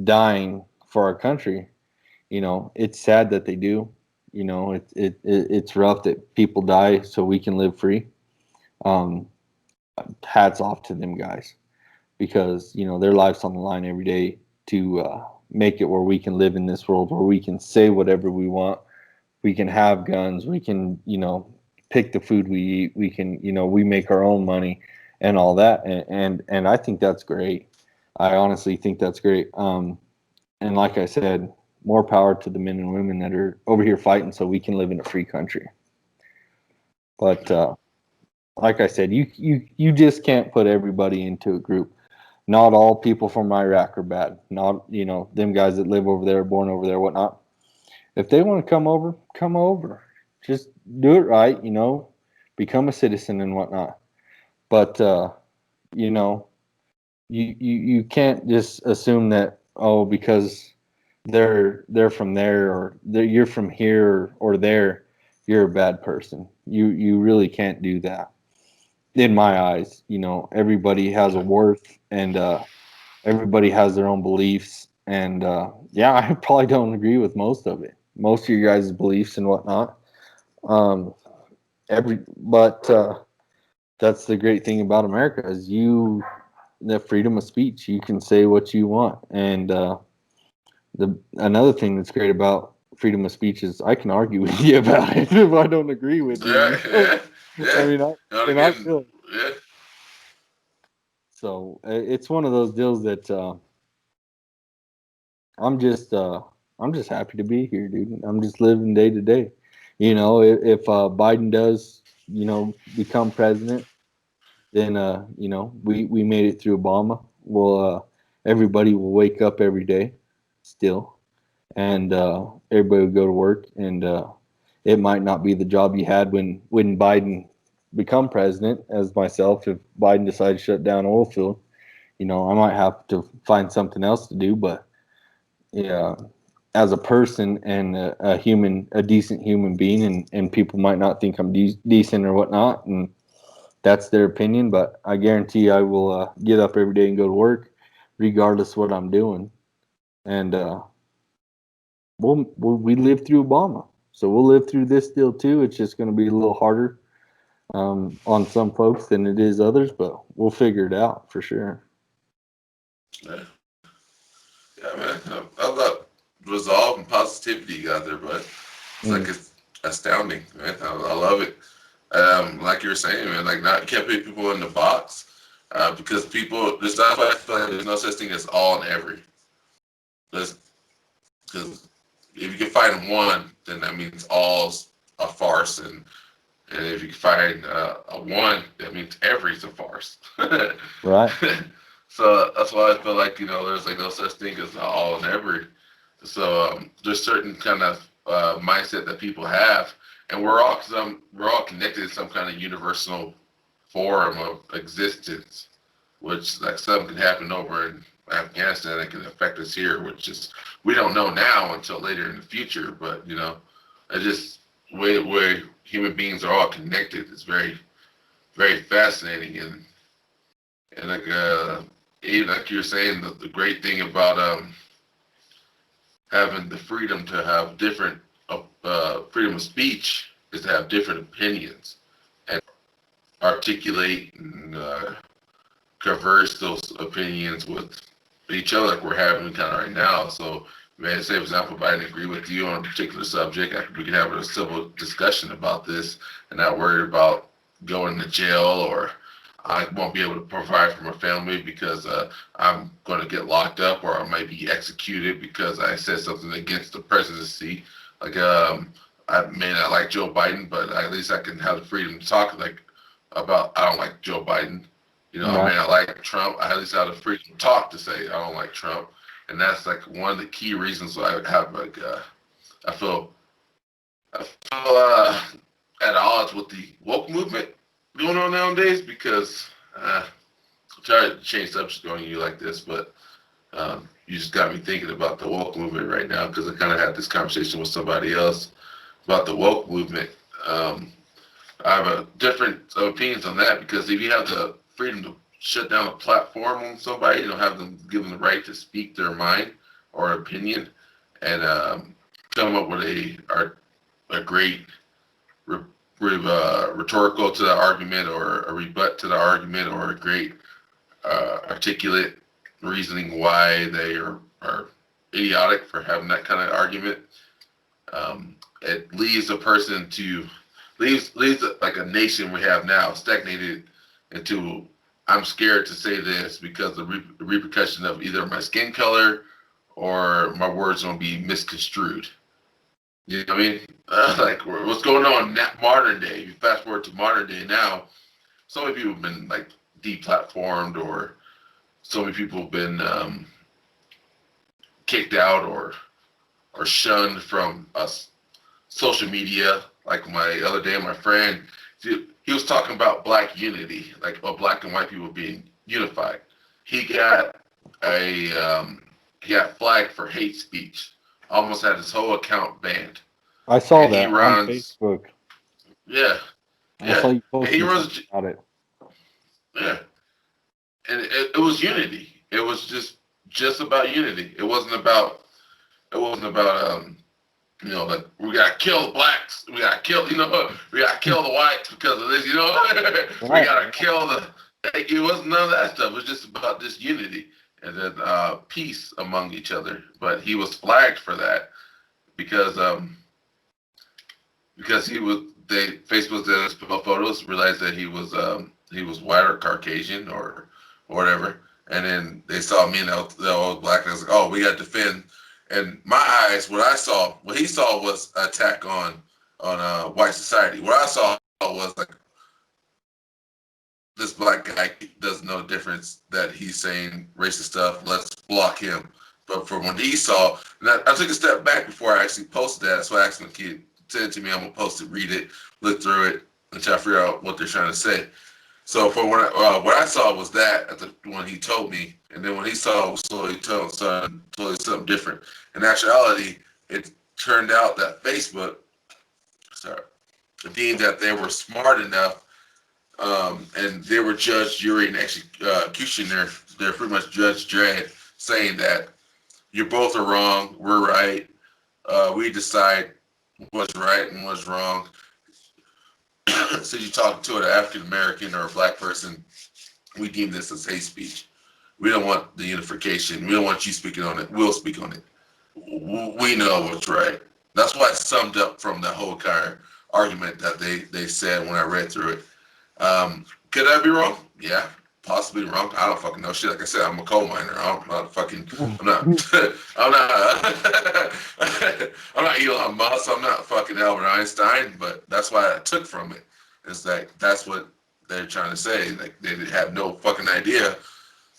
dying for our country? It's sad that they do. It's rough that people die so we can live free. Um, Hats off to them guys, because their life's on the line every day to make it where we can live in this world where we can say whatever we want. We can have guns. We can pick the food we eat. We can we make our own money and all that. And I think that's great. I honestly think that's great. And like I said, more power to the men and women that are over here fighting so we can live in a free country. But like I said, you just can't put everybody into a group. Not all people from Iraq are bad. Not them guys that live over there, born over there, whatnot. If they want to come over, come over. Just do it right. Become a citizen and whatnot. But you can't just assume that, oh, because they're from there or you're from here or there, you're a bad person. You really can't do that. In my eyes, everybody has a worth, and everybody has their own beliefs. And yeah, I probably don't agree with most of it, most of your guys' beliefs and whatnot. But that's the great thing about America is the freedom of speech. You can say what you want, and another thing that's great about freedom of speech is I can argue with you about it if I don't agree with you. Yeah. I mean, Not and I again. feel Yeah. So it's one of those deals that I'm just I'm just happy to be here, dude. I'm just living day to day. If Biden does, become president, then we made it through Obama. Well, everybody will wake up every day, still, and everybody will go to work, and it might not be the job you had when Biden become president. As myself, if Biden decides to shut down oil field, I might have to find something else to do, but yeah, as a person and a decent human being, and people might not think I'm decent or whatnot, and that's their opinion. But I guarantee I will get up every day and go to work, regardless of what I'm doing. And we lived through Obama, so we'll live through this deal too. It's just going to be a little harder on some folks than it is others, but we'll figure it out for sure. Yeah, yeah, man. I love resolve and positivity you got there, but it's astounding, man. I love it. Like you were saying, man, like not kept people in the box, because people. There's not. I feel like there's no such thing as all and every. Because if you can find one, then that means all's a farce, and if you can find a one, that means every's a farce. Right. So that's why I feel like there's like no such thing as all and every. So there's certain kind of mindset that people have, and we're all connected in some kind of universal form of existence, which like something can happen over in Afghanistan that can affect us here, which is we don't know now until later in the future. But it's just way human beings are all connected. It's very very fascinating, and like even like you were saying, the great thing about having the freedom to have different freedom of speech is to have different opinions and articulate and converse those opinions with each other like we're having kind of right now. So, man, say for example, if I didn't agree with you on a particular subject, we can have a civil discussion about this and not worry about going to jail, or I won't be able to provide for my family because I'm going to get locked up, or I might be executed because I said something against the presidency. Like, I may not like Joe Biden, but at least I can have the freedom to talk about I don't like Joe Biden. I Right. mean, I like Trump. I at least have the freedom to talk to say I don't like Trump, and that's like one of the key reasons why I have I feel at odds with the woke movement going on nowadays because I'm trying to change subject on you like this, but you just got me thinking about the woke movement right now because I kind of had this conversation with somebody else about the woke movement. Um, I have a different opinions on that because if you have the freedom to shut down a platform on somebody, have them give them the right to speak their mind or opinion, and come up with a great rhetorical to the argument or a rebut to the argument or a great articulate reasoning why they are idiotic for having that kind of argument. It leaves a person to leaves like a nation we have now stagnated into I'm scared to say this because the repercussion of either my skin color or my words gonna be misconstrued. You know what I mean? Like what's going on in that modern day? If you fast forward to modern day now, so many people have been like deplatformed, or so many people have been kicked out or shunned from us social media. Like my other day, my friend, he was talking about black unity, like black and white people being unified. He got he got flagged for hate speech. Almost had his whole account banned. I saw And he that on runs, Facebook. yeah, I saw yeah, you and he posting something runs, about it. yeah, and it was unity. It was just about unity. It wasn't about like we gotta kill the blacks, we gotta kill the whites because of this, we Right. gotta kill the. It wasn't none of that stuff. It was just about this unity and then peace among each other. But he was flagged for that because he was Facebook did his photos, realized that he was white or Caucasian or or whatever. And then they saw me and the old black, and I was like, oh, we got to defend. And my eyes, what he saw was an attack on white society. What I saw was like this black guy doesn't know the difference that he's saying racist stuff. Let's block him. But from what he saw, and I took a step back before I actually posted that. So I asked my kid, send it to me. I'm gonna post it, read it, look through it, and try to figure out what they're trying to say. So for what I saw was that when he told me, and then when he saw was totally something different. In actuality, it turned out that Facebook, sorry, deemed that they were smart enough, and they were judge, jury, and executioner. They're pretty much Judge Dredd saying that you both are wrong, we're right. We decide what's right and what's wrong. So you talk to an African American or a black person, we deem this as hate speech. We don't want the unification. We don't want you speaking on it. We'll speak on it. We know what's right. That's why I summed up from the whole entire argument that they said when I read through it. Could I be wrong? Yeah, possibly wrong. I don't fucking know shit. Like I said, I'm a coal miner. I'm not fucking. I'm not. I'm not. I'm not Elon Musk. I'm not fucking Albert Einstein. But that's why I took from it. It's like that's what they're trying to say. Like they have no fucking idea.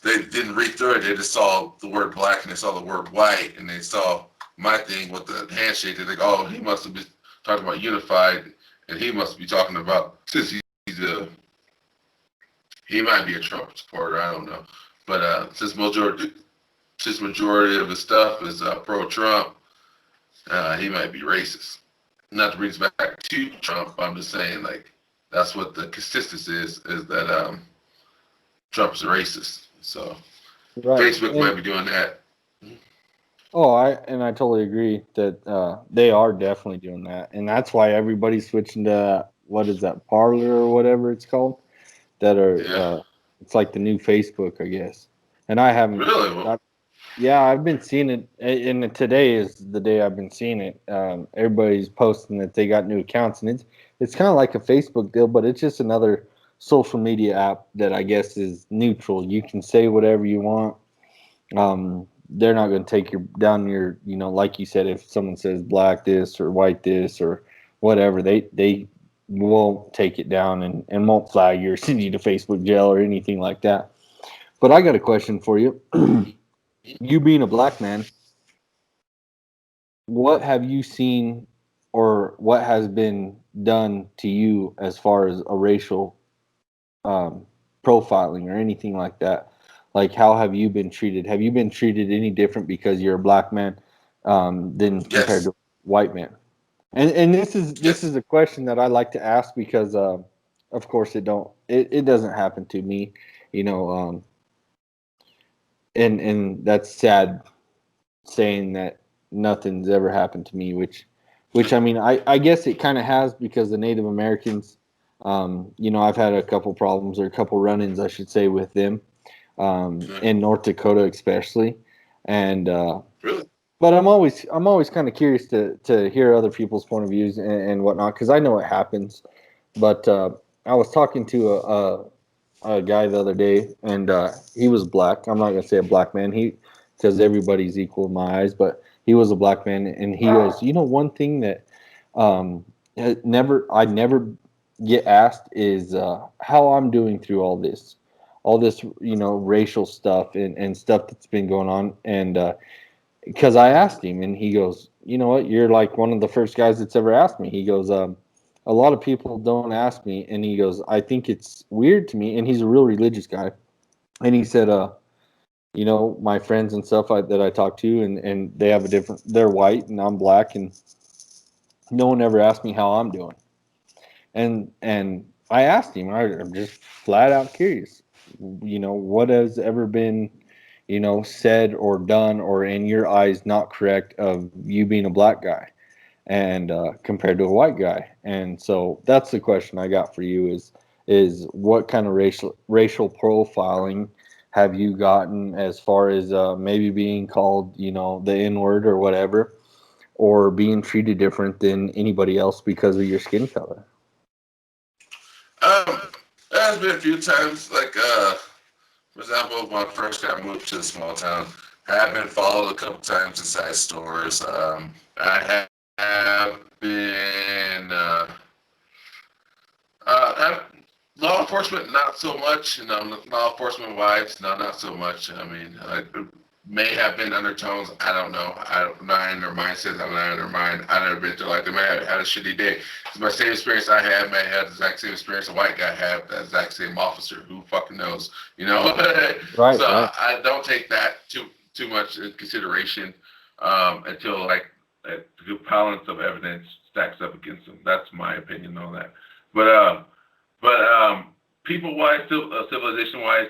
They didn't read through it. They just saw the word black and they saw the word white and they saw my thing with the handshake. They're like, oh, he must have been talking about unified, and he must be talking about since he's a he might be a Trump supporter. I don't know, but since majority of his stuff is pro-Trump, he might be racist. Not to bring us back to Trump, I'm just saying like that's what the consistency is that Trump's a racist. So Right. Facebook might be doing that. Oh, I totally agree that they are definitely doing that, and that's why everybody's switching to what is that, Parler or whatever it's called. That are Yeah. it's like the new Facebook, I guess. And I haven't. Really? Well, Yeah, I've been seeing it, and today is the day I've been seeing it. Everybody's posting that they got new accounts, and it's kind of like a Facebook deal, but it's just another social media app that I guess is neutral. You can say whatever you want. They're not going to take your, like you said, if someone says black this or white this or whatever, they won't take it down and won't flag you or send you to Facebook jail or anything like that. But I got a question for you. You being a black man, what have you seen or what has been done to you as far as a racial um, profiling or anything like that? Like, how have you been treated? Have you been treated any different because you're a black man than compared yes. to white men? And this Yes. is a question that I like to ask because, of course, it doesn't happen to me, you know, and that's sad saying that nothing's ever happened to me, which I mean, I guess it kind of has because the Native Americans, I've had a couple problems or a couple run-ins, I should say, with them, Yeah. in North Dakota especially, and Really? but I'm always kind of curious to hear other people's point of views and whatnot because I know it happens, but I was talking to a guy the other day, and he was black. I'm not gonna say a black man. He says everybody's equal in my eyes, but he was a black man, and he goes, one thing that um, I never get asked is how I'm doing through all this, racial stuff and stuff that's been going on, and because I asked him, and he goes, you know what, you're like one of the first guys that's ever asked me. He goes, a lot of people don't ask me, and he goes, I think it's weird to me, and he's a real religious guy, and he said, my friends and stuff that I talk to, and they have they're white and I'm black, and no one ever asked me how I'm doing, and I asked him, I'm just flat out curious, what has ever been said or done or in your eyes not correct of you being a black guy and compared to a white guy. And so that's the question I got for you is what kind of racial profiling have you gotten as far as maybe being called, the N-word or whatever, or being treated different than anybody else because of your skin color? There's been a few times like For example, when I first got moved to the small town, I have been followed a couple times inside stores. I have been uh, law enforcement, not so much. Law enforcement wise, no, not so much. I mean, it may have been undertones. I don't know. I'm not in their mindsets. I'm not in their mind. I've never been through like they may have had a shitty day. It's my same experience I had. May have the exact same experience a white guy had. The exact same officer. Who fucking knows? You know. Right, So right. I don't take that too much in consideration until like the balance of evidence stacks up against them. That's my opinion on that. But people wise, civilization wise,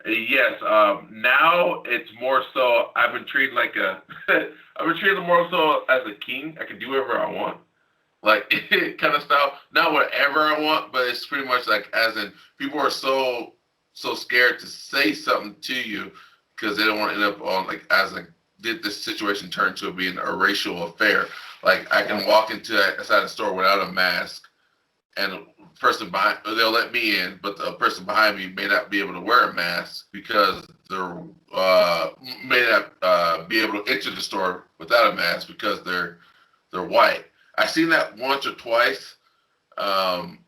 yes. Now it's more so. I've been treated like a. I've been treated more so as a king. I can do whatever I want, like kind of style. Not whatever I want, but it's pretty much like as in people are so scared to say something to you because they don't want to end up on like as like did this situation turn to being a racial affair. Like I can walk into inside the store without a mask and the person behind they'll let me in, but the person behind me may not be able to wear a mask because they're may not be able to enter the store without a mask because they're white. I've seen that once or twice, um,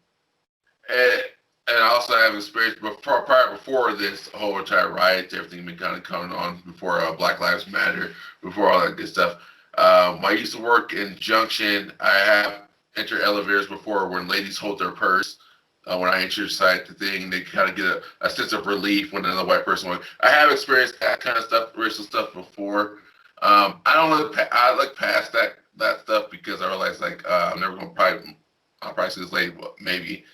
and, and I also have experience before this whole entire riot, everything been kind of coming on before Black Lives Matter, before all that good stuff. I used to work in Junction. I have entered elevators before when ladies hold their purse. When I enter inside the thing, they kind of get a sense of relief when another white person walks. I have experienced that kind of stuff, racial stuff before. I don't look. I look past that stuff because I realize like I'm never gonna probably. I'll probably see this lady maybe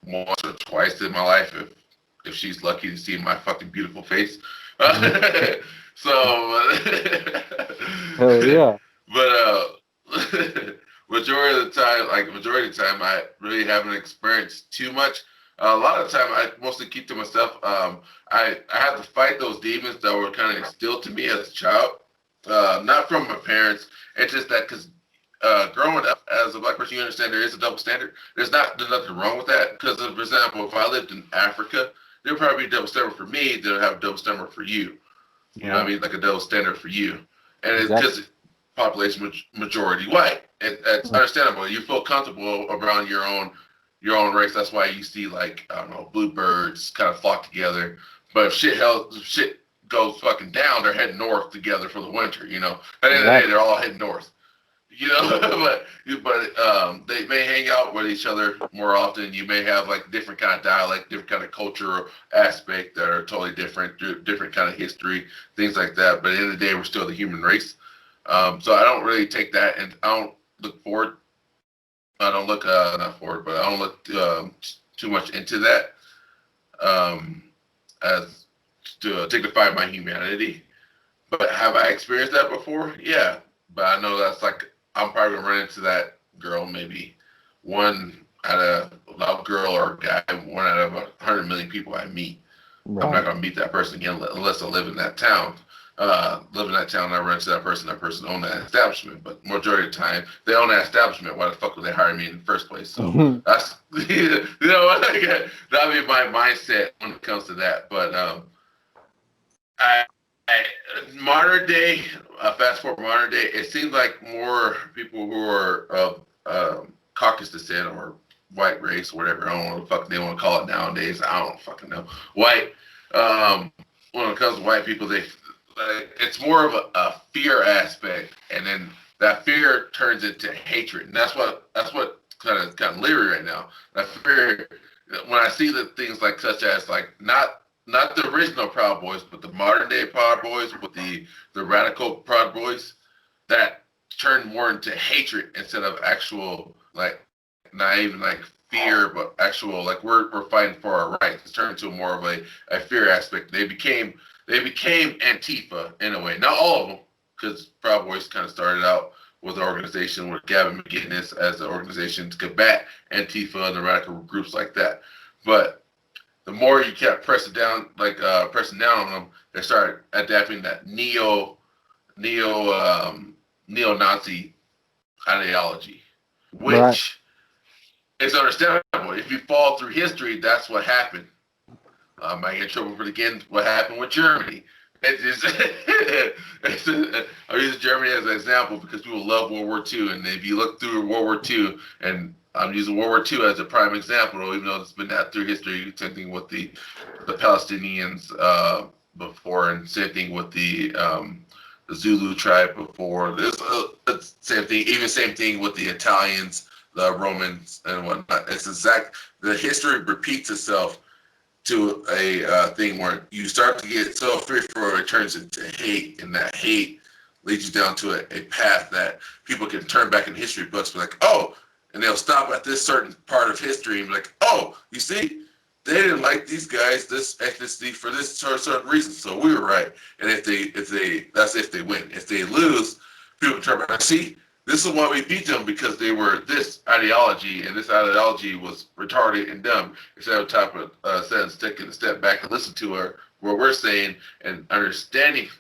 once or twice in my life if she's lucky to see my fucking beautiful face. So, Hell yeah. but majority of the time, I really haven't experienced too much. A lot of the time, I mostly keep to myself. I have to fight those demons that were kind of instilled to me as a child, not from my parents. It's just that because growing up as a black person, you understand there is a double standard. There's nothing wrong with that. Because, for example, if I lived in Africa, there'd probably be a double standard for me. They'll have a double standard for you. You know what I mean? Like a double standard for you. And it's Exactly. because population majority white. It's understandable. You feel comfortable around your own race. That's why you see like I don't know bluebirds kind of flock together. But if shit goes fucking down, they're heading north together for the winter. You know, at the end of the day, Exactly. they're all heading north. You know, but they may hang out with each other more often. You may have like different kind of dialect, different kind of cultural aspect that are totally different kind of history, things like that. But at the end of the day, we're still the human race. So I don't really take that, and I don't look forward. I don't look not forward, but I don't look too much into that as to dignify my humanity. But have I experienced that before? Yeah, but I know that's like I'm probably gonna run into that girl maybe one out of a girl or a guy, one out of 100 million people I meet. I'm not Right. gonna meet that person again unless I live in that town. Live in that town, I run into that person. That person own that establishment, but majority of the time they own that establishment. Why the fuck would they hire me in the first place? So that's you know what that'd be my mindset when it comes to that. But I, modern day, fast forward modern day, it seems like more people who are of Caucasus descent or white race, or whatever. I don't know what the fuck they want to call it nowadays. I don't fucking know. White. Um, when it comes to white people, it's more of a fear aspect, and then that fear turns into hatred, and that's what kind of leery right now. That fear. When I see the things like such as like not the original Proud Boys, but the modern day Proud Boys with the radical Proud Boys that turn more into hatred instead of actual like not even like fear, but actual like we're fighting for our rights. It's turned into more of a fear aspect. They became Antifa in a way. Not all of them, because Proud Boys kind of started out with an organization with Gavin McInnes as an organization to combat Antifa and the radical groups like that. But the more you kept pressing down on them, they started adapting that neo neo Nazi ideology, Right. which is understandable. If you fall through history, that's what happened. I get in trouble for again what happened with Germany. It's just, I'm using Germany as an example because people love World War II, and if you look through World War II, and I'm using World War II as a prime example, even though it's been that through history, same thing with the Palestinians before, and same thing with the Zulu tribe before. This same thing, even same thing with the Italians, the Romans, and whatnot. It's exact. The history repeats itself to a thing where you start to get so fearful it turns into hate, and that hate leads you down to a path that people can turn back in history books, be like, oh, and they'll stop at this certain part of history and be like, oh, you see, they didn't like these guys, this ethnicity for this certain reason, so we were right. And that's if they win. If they lose, people turn back. See, this is why we beat them because they were this ideology, and this ideology was retarded and dumb. Instead of top of taking a step back and listen to what we're saying and understanding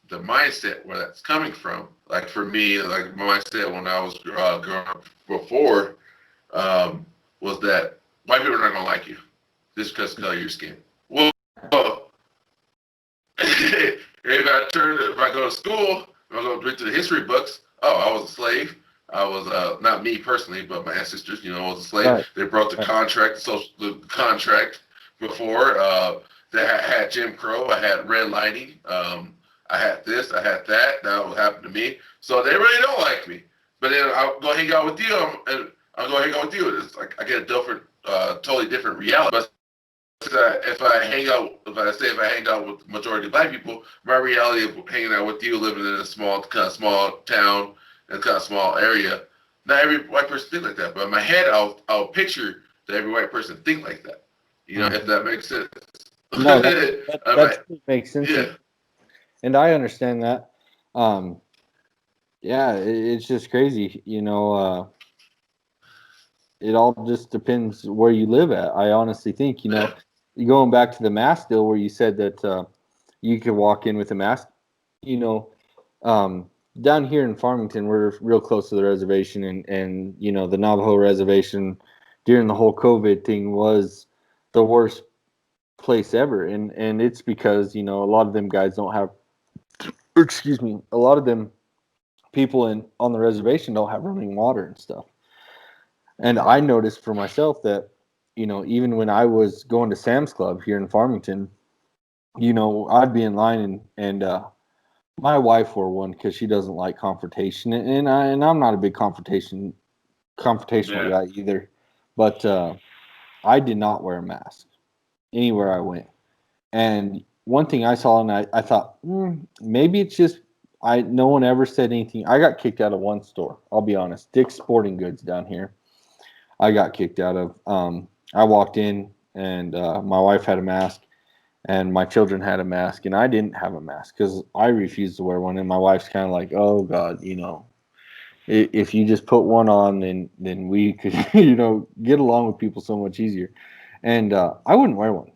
the mindset where that's coming from. Like for me, like my mindset when I was growing up before was that white people are not gonna like you just because of the color of your skin. Well, if I go to school, I go read through the history books. Oh, I was a slave. I was not me personally, but my ancestors. I was a slave. Right. They broke the contract, the contract before. They had Jim Crow. I had redlining. I had this. I had that. That would happen to me. So they really don't like me. But then I'll go hang out with you, and I'll go hang out with you. It's like I get a different, totally different reality. But if I hang out with the majority of black people, my reality of hanging out with you, living in a small town, and kind of small area, not every white person think like that. But in my head, I'll picture that every white person think like that. If that makes sense. No, that makes sense. Yeah. And I understand that. Yeah, it's just crazy. It all just depends where you live at. I honestly think, going back to the mask deal where you said that you could walk in with a mask, you know, down here in Farmington, we're real close to the reservation, and the Navajo reservation during the whole COVID thing was the worst place ever. And it's because, a lot of them guys don't have, excuse me, a lot of them people on the reservation don't have running water and stuff. And I noticed for myself that, even when I was going to Sam's Club here in Farmington, I'd be in line and my wife wore one because she doesn't like confrontation, and I'm not a big confrontational guy either. But I did not wear a mask anywhere I went. And one thing I saw, and I thought, maybe it's just no one ever said anything. I got kicked out of one store. I'll be honest, Dick's Sporting Goods down here. I got kicked out of. I walked in and my wife had a mask and my children had a mask and I didn't have a mask because I refused to wear one. And my wife's kind of like, oh God, if you just put one on, then we could, get along with people so much easier. And I wouldn't wear one.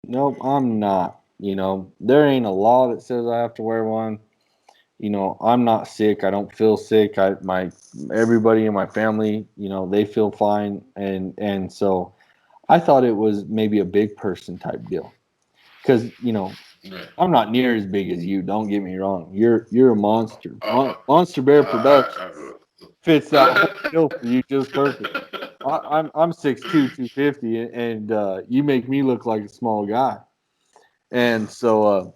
Nope, I'm not. There ain't a law that says I have to wear one. I'm not sick. I don't feel sick. My everybody in my family, they feel fine, and so I thought it was maybe a big person type deal, because I'm not near as big as you. Don't get me wrong. You're a monster. Monster Bear Productions fits that whole bill for you just perfect. I'm 6'2", 250, and you make me look like a small guy. And so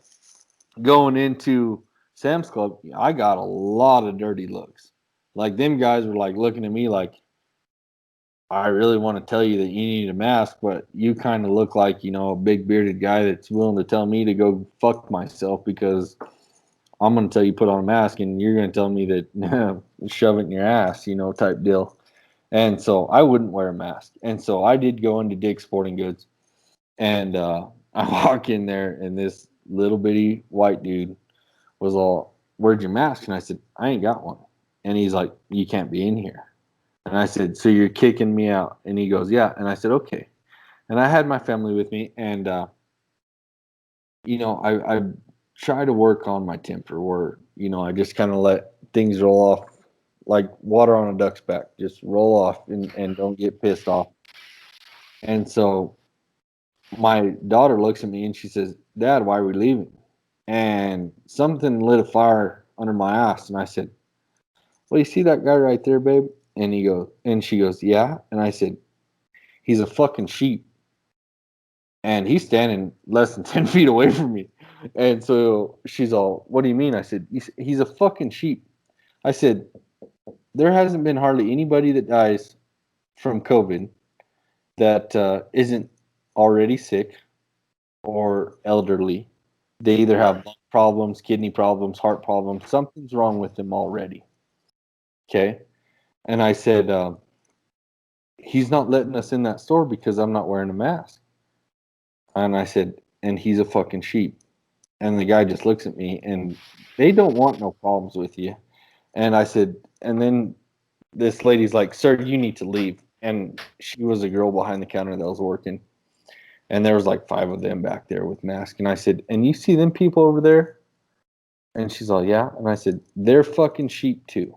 going into Sam's Club, I got a lot of dirty looks. Like them guys were like looking at me like, I really want to tell you that you need a mask, but you kind of look like, a big bearded guy that's willing to tell me to go fuck myself because I'm going to tell you put on a mask and you're going to tell me that shove it in your ass, type deal. And so I wouldn't wear a mask. And so I did go into Dick's Sporting Goods and I walk in there and this little bitty white dude was all, where'd your mask? And I said, I ain't got one. And he's like, you can't be in here. And I said, so you're kicking me out? And he goes, yeah. And I said, okay. And I had my family with me. And, I try to work on my temper where, I just kind of let things roll off like water on a duck's back. Just roll off and don't get pissed off. And so my daughter looks at me and she says, "Dad, why are we leaving?" And something lit a fire under my ass, and I said, "Well, you see that guy right there, babe?" And she goes, "Yeah." And I said, "He's a fucking sheep." And he's standing less than 10 feet away from me. And so she's all, "What do you mean?" I said, "He's a fucking sheep." I said, "There hasn't been hardly anybody that dies from COVID that isn't already sick or elderly. They either have lung problems, kidney problems, heart problems. Something's wrong with them already." Okay. And I said, "He's not letting us in that store because I'm not wearing a mask." And I said, "And he's a fucking sheep." And the guy just looks at me, and they don't want no problems with you. And I said, and then this lady's like, "Sir, you need to leave." And she was a girl behind the counter that was working. And there was like 5 of them back there with masks. And I said, "And you see them people over there?" And she's all, "Yeah." And I said, "They're fucking sheep too."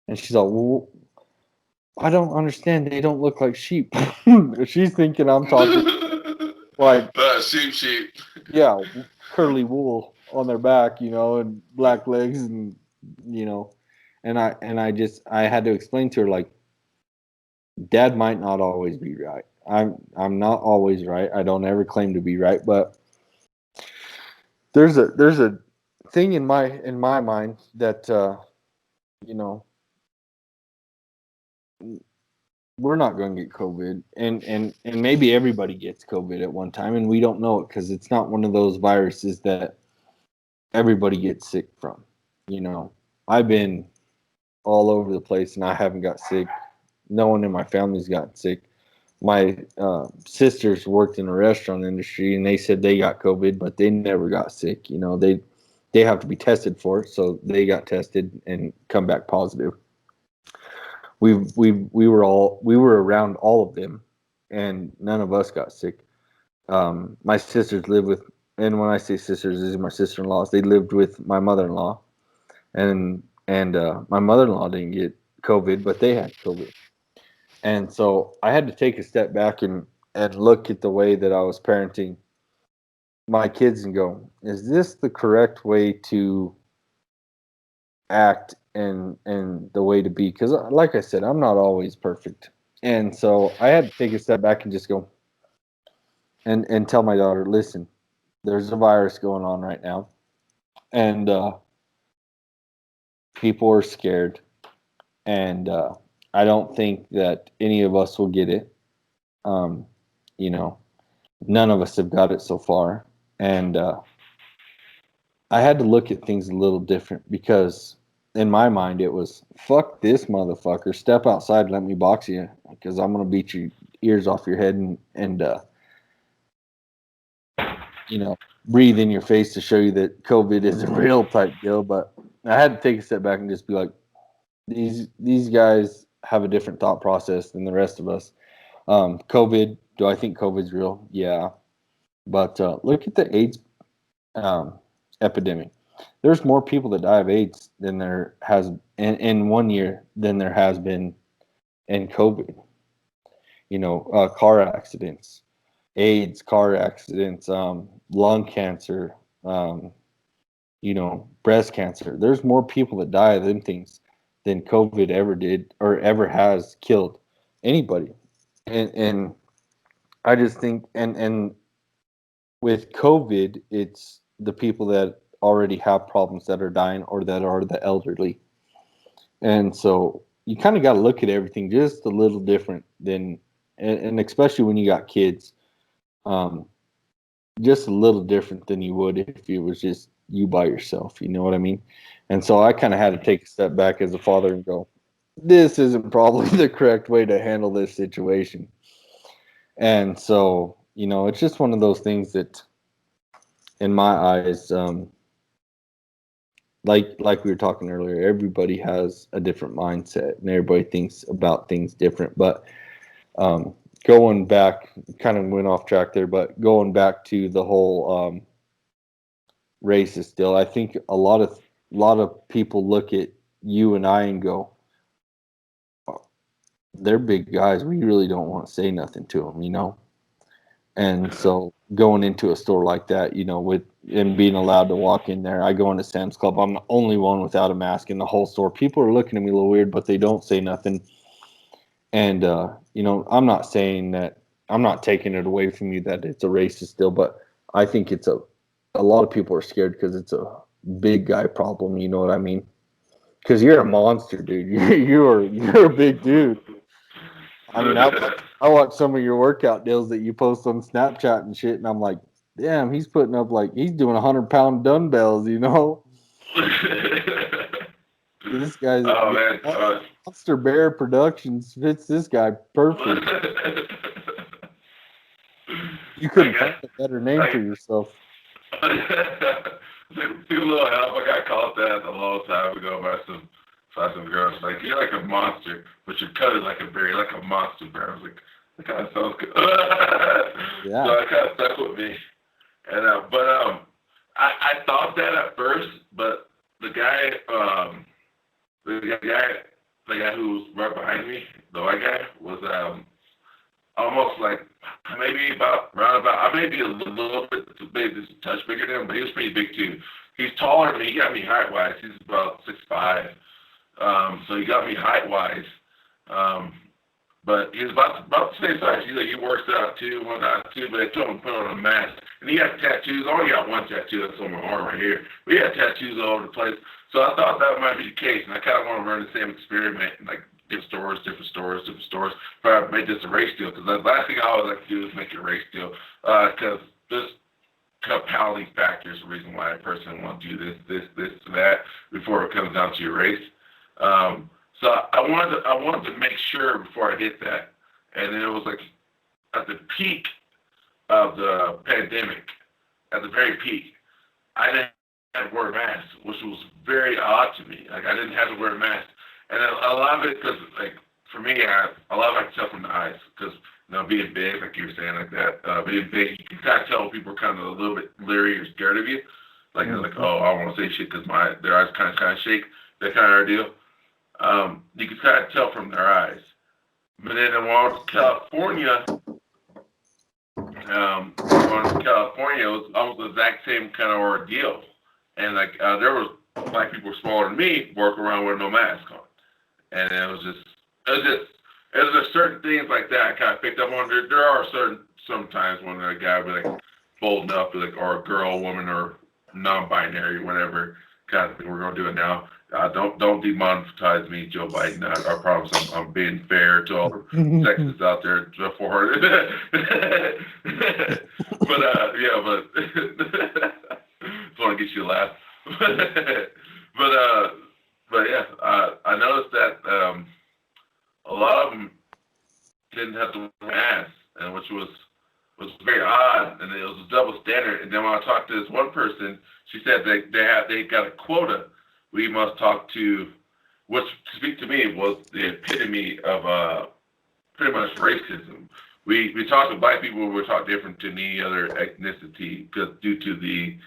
And she's all, "Well, I don't understand. They don't look like sheep." She's thinking I'm talking like, Sheep. yeah, curly wool on their back, and black legs, and you know, I had to explain to her, like, Dad might not always be right. I'm not always right. I don't ever claim to be right, but there's a thing in my mind that you know we're not going to get COVID, and maybe everybody gets COVID at one time, and we don't know it because it's not one of those viruses that everybody gets sick from. I've been all over the place, and I haven't got sick. No one in my family's gotten sick. My sisters worked in the restaurant industry, and they said they got COVID, but they never got sick. They have to be tested for it, so they got tested and come back positive. We were around all of them, and none of us got sick. My sisters live with, and when I say sisters, these are my sister-in-laws. They lived with my mother-in-law, and my mother-in-law didn't get COVID, but they had COVID. And so I had to take a step back and look at the way that I was parenting my kids and go, is this the correct way to act and the way to be? Because like I said, I'm not always perfect. And so I had to take a step back and just go and tell my daughter, listen, there's a virus going on right now, and people are scared, and I don't think that any of us will get it. Um, you know, none of us have got it so far, and I had to look at things a little different because in my mind it was, fuck this motherfucker, step outside and let me box you because I'm gonna beat your ears off your head and you know breathe in your face to show you that COVID is a real type deal. But I had to take a step back and just be like, these guys have a different thought process than the rest of us. COVID, do I think COVID's real? Yeah, but look at the AIDS um, epidemic. There's more people that die of AIDS than there has in 1 year than there has been in COVID. Car accidents, AIDS, car accidents, lung cancer, breast cancer. There's more people that die of them things than COVID ever did or ever has killed anybody. And I just think, and with COVID, it's the people that already have problems that are dying or that are the elderly. And so you kind of got to look at everything just a little different than, and especially when you got kids, um, just a little different than you would if it was just you by yourself. You know what I mean? And so I kind of had to take a step back as a father and go, this isn't probably the correct way to handle this situation. And so, it's just one of those things that, in my eyes, like we were talking earlier, everybody has a different mindset and everybody thinks about things different. But um, going back, kind of went off track there, but going back to the whole racist deal, I think a lot of people look at you and I and go, "Oh, they're big guys. We really don't want to say nothing to them," And so going into a store like that, with and being allowed to walk in there, I go into Sam's Club. I'm the only one without a mask in the whole store. People are looking at me a little weird, but they don't say nothing. And I'm not saying that, I'm not taking it away from you that it's a racist deal, but I think it's a lot of people are scared because it's a big guy problem. You know what I mean? Because you're a monster, dude. You're a big dude. I mean, I watch some of your workout deals that you post on Snapchat and shit, and I'm like, damn, he's putting up like he's doing 100-pound dumbbells. This guy's Oh man. Monster Bear Productions fits this guy perfect. You couldn't find a better name for yourself. Too little help. I got called that a long time ago by some girls. Like, you're like a monster, but you're cut it like a bear, like a monster bear. I was like, that kind of sounds good. Yeah. So it kind of stuck with me. And I thought that at first, but the guy who was right behind me, the white guy, was almost like maybe I may be a little bit maybe just a touch bigger than him, but he was pretty big too. He's taller than me. He got me height wise. He's about 6'5". So he got me height wise. But he was about the same size. He works out too, whatnot too, but they told him to put on a mask. And he had tattoos. I only got one tattoo that's on my arm right here. But he had tattoos all over the place. So I thought that might be the case, and I kind of want to run the same experiment, and like different stores. But I made this a race deal, because the last thing I always like to do is make it a race deal, because this compounding factor is the reason why a person wants to do this, that before it comes down to your race. So I wanted to make sure before I did that, and then it was like at the peak of the pandemic, at the very peak, I didn't have to wear a mask, which was very odd to me. Like, I didn't have to wear a mask, and a lot of it, because like for me, a lot of it I can tell from the eyes, because being big, like you were saying, like that, being big, you can kind of tell people are kind of a little bit leery or scared of you. Like, they're like, oh, I don't want to say shit because their eyes kind of shake, that kind of deal. You can kind of tell from their eyes. But then when I was in California, it was almost the exact same kind of ordeal. And like there was black people smaller than me walking around with no mask on, and it was just certain things like that I kind of picked up on. There are sometimes when a guy will be like bold enough, like, or a girl, woman, or non-binary, whatever kind of thing we're gonna do it now. Don't demonetize me, Joe Biden. I promise I'm being fair to all the sexists out there before. But just want to get you to laugh. but yeah, I noticed that a lot of them didn't have to wear masks, and which was very odd, and it was a double standard. And then when I talked to this one person, she said they got a quota. We must talk to, which to speak to me was the epitome of pretty much racism. We talk to black people, we talk different to any other ethnicity, because due to the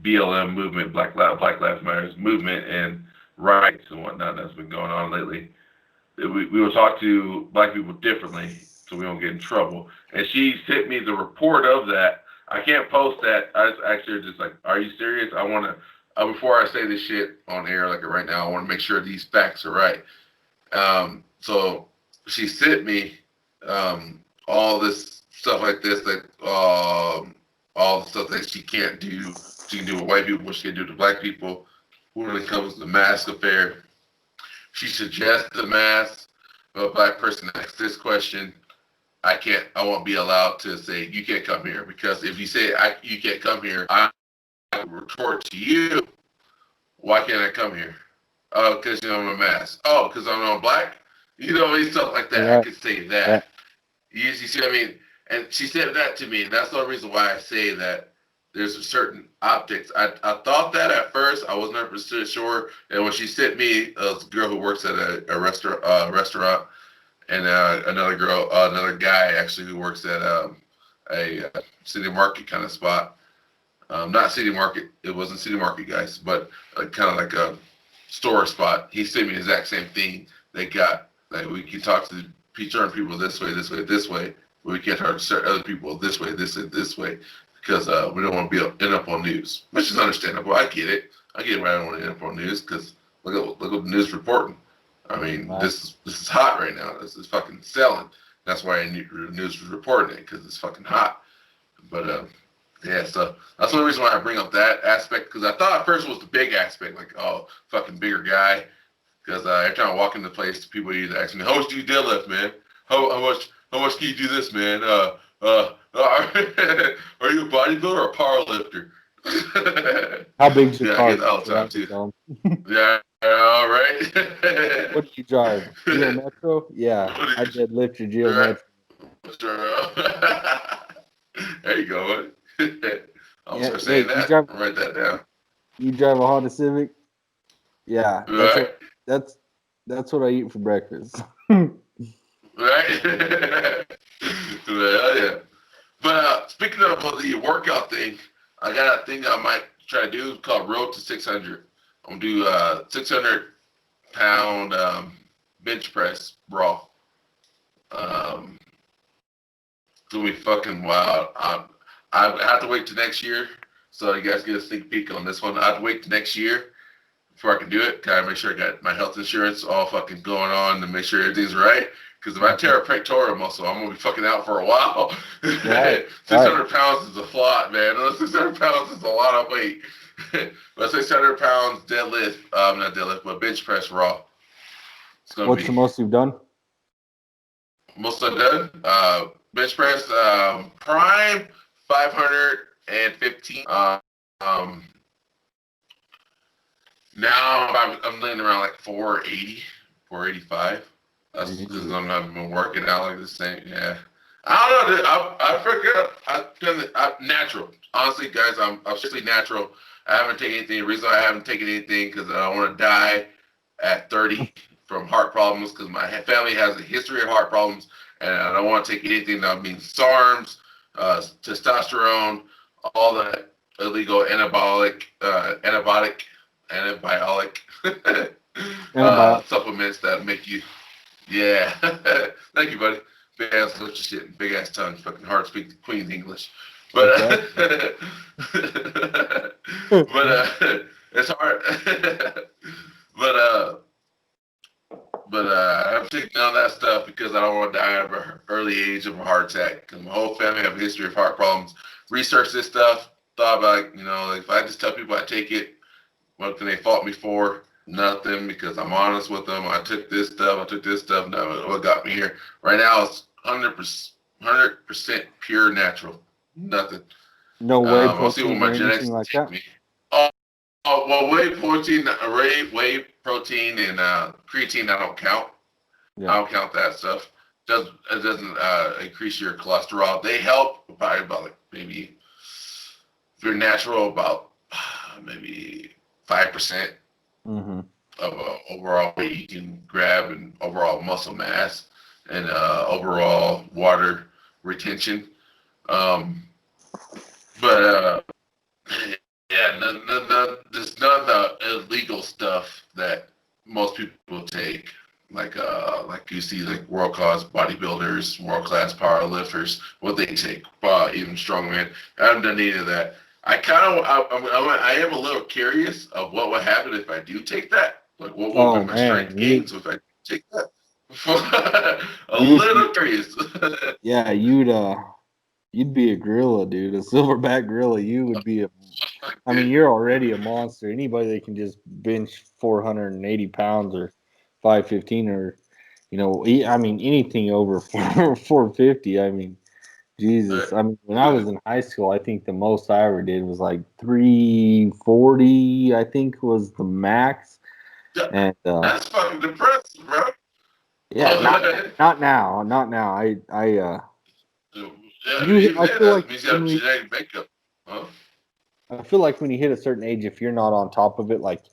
BLM movement, Black Lives Matter movement, and rights and whatnot that's been going on lately. We will talk to black people differently, so we don't get in trouble. And she sent me the report of that. I can't post that. I was actually just like, are you serious? I want to. Before I say this shit on air like right now, I want to make sure these facts are right. So she sent me all this stuff like this, like all the stuff that she can't do. She can do with white people, what she can do to black people. When it comes to the mask affair, she suggests the mask. A black person asks this question, I won't be allowed to say, you can't come here. Because if you say, you can't come here, I retort to you, why can't I come here? Oh, because I'm a mask. Oh, because I'm not black? Stuff like that. Yeah. I could say that. Yeah. You see what I mean? And she said that to me, and that's the only reason why I say that there's a certain optics. I thought that at first. I wasn't 100% sure. And when she sent me a girl who works at a restaurant, and another guy actually who works at a city market kind of spot. Not city market. It wasn't city market, guys, but kind of like a store spot. He sent me the exact same thing. They got like we can talk to certain people this way. We can't try to start other people this way, this way, because we don't want to end up on news, which is understandable. I get it. I get why I don't want to end up on news because look at the news reporting. I mean, Right. this is hot right now. This is fucking selling. That's why the news is reporting it because it's fucking hot. But yeah, so that's the only reason why I bring up that aspect because I thought at first it was the big aspect, like oh, fucking bigger guy. Because every time I walk into the place, people either ask me, "How much do you deadlift, man? How much can you do this, man? Are you a bodybuilder or a power lifter?" How big's your Yeah, I car? get that all the time That's too. what Yeah, all right. What do you drive? Geo Metro? Yeah, I deadlift your Geo Right. Metro. There you go. I'll Yeah, start saying hey, that. I'll write that down. you drive a Honda Civic? Yeah, Right. that's what I eat for breakfast. Right. Well, yeah. But speaking of the workout thing, I got a thing I might try to do called Road to 600. I'm gonna do 600 pound bench press raw. Um, it's gonna be fucking wild. I have to wait till next year, so you guys get a sneak peek on this one. I have to wait till next year before I can do it. Gotta make sure I got my health insurance all fucking going on to make sure everything's right. Because if I tear a pectoral muscle, I'm gonna be fucking out for a while. Right, 600 pounds is a lot, man. 600 pounds is a lot of weight. But 600 pounds deadlift, not deadlift, but bench press raw. It's gonna What's be the most you've done? most of done. Bench press, prime 515. Um, Now I'm laying around like 480, 485. That's because I've been working out like the same. Yeah. I don't know. Dude. I forget. I'm natural. Honestly, guys, I'm strictly natural. I haven't taken anything. The reason I haven't taken anything because I don't want to die at 30 from heart problems because my family has a history of heart problems, and I don't want to take anything that means SARMs, testosterone, all the illegal antibiotic Antibiotic. supplements that make you. Yeah. Thank you, buddy. Big ass what you shit, big ass tongue, fucking hard to speak the Queen's English. But it's hard. but I'm taking all that stuff because I don't want to die at an early age of a heart attack. Because my whole family have a history of heart problems. Researched this stuff. Thought about, if I just tell people I take it, what can they fault me for? Nothing, because I'm honest with them. I took this stuff. I took this stuff. No, what got me here? Right now, it's 100% pure natural. Nothing. No whey I'll see what protein or my genetics anything like take that? me. Well, whey protein, and creatine, I don't count. Yeah. I don't count that stuff. It doesn't increase your cholesterol. They help probably about like maybe if you're natural about maybe 5% Mm-hmm. of overall weight you can grab and overall muscle mass and overall water retention. Um, but yeah, there's none of the illegal stuff that most people take. Like you see, like world class bodybuilders, world class power lifters, what they take, even strongman. I haven't done any of that. I am a little curious of what would happen if I do take that. Like, what will be Oh my strength man, gains if I take that? A you little curious. yeah, you'd be a gorilla, dude. A silverback gorilla. You would be I mean, you're already a monster. Anybody that can just bench 480 pounds or 515 or, I mean, anything over 450. I mean, Jesus. I mean, when I was in high school, I think the most I ever did was like 340, I think was the max. And That's fucking depressing, bro. yeah, not now. Not now. Yeah, even I then, feel that like means you have genetic makeup. Huh? I feel like when you hit a certain age, if you're not on top of it, like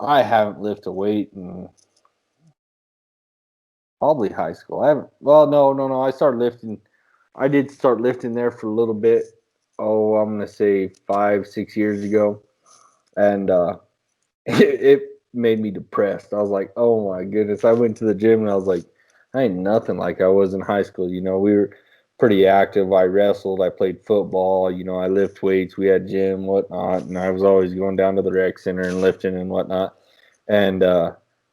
I haven't lifted a weight in probably high school. I haven't. Well, no. I started lifting. I did start lifting there for a little bit. Oh, I'm gonna say 5, 6 years ago, and it made me depressed. I was like, oh my goodness. I went to the gym and I was like, I ain't nothing like I was in high school. We were pretty active. I wrestled, I played football, I lift weights, we had gym, whatnot, and I was always going down to the rec center and lifting and whatnot. And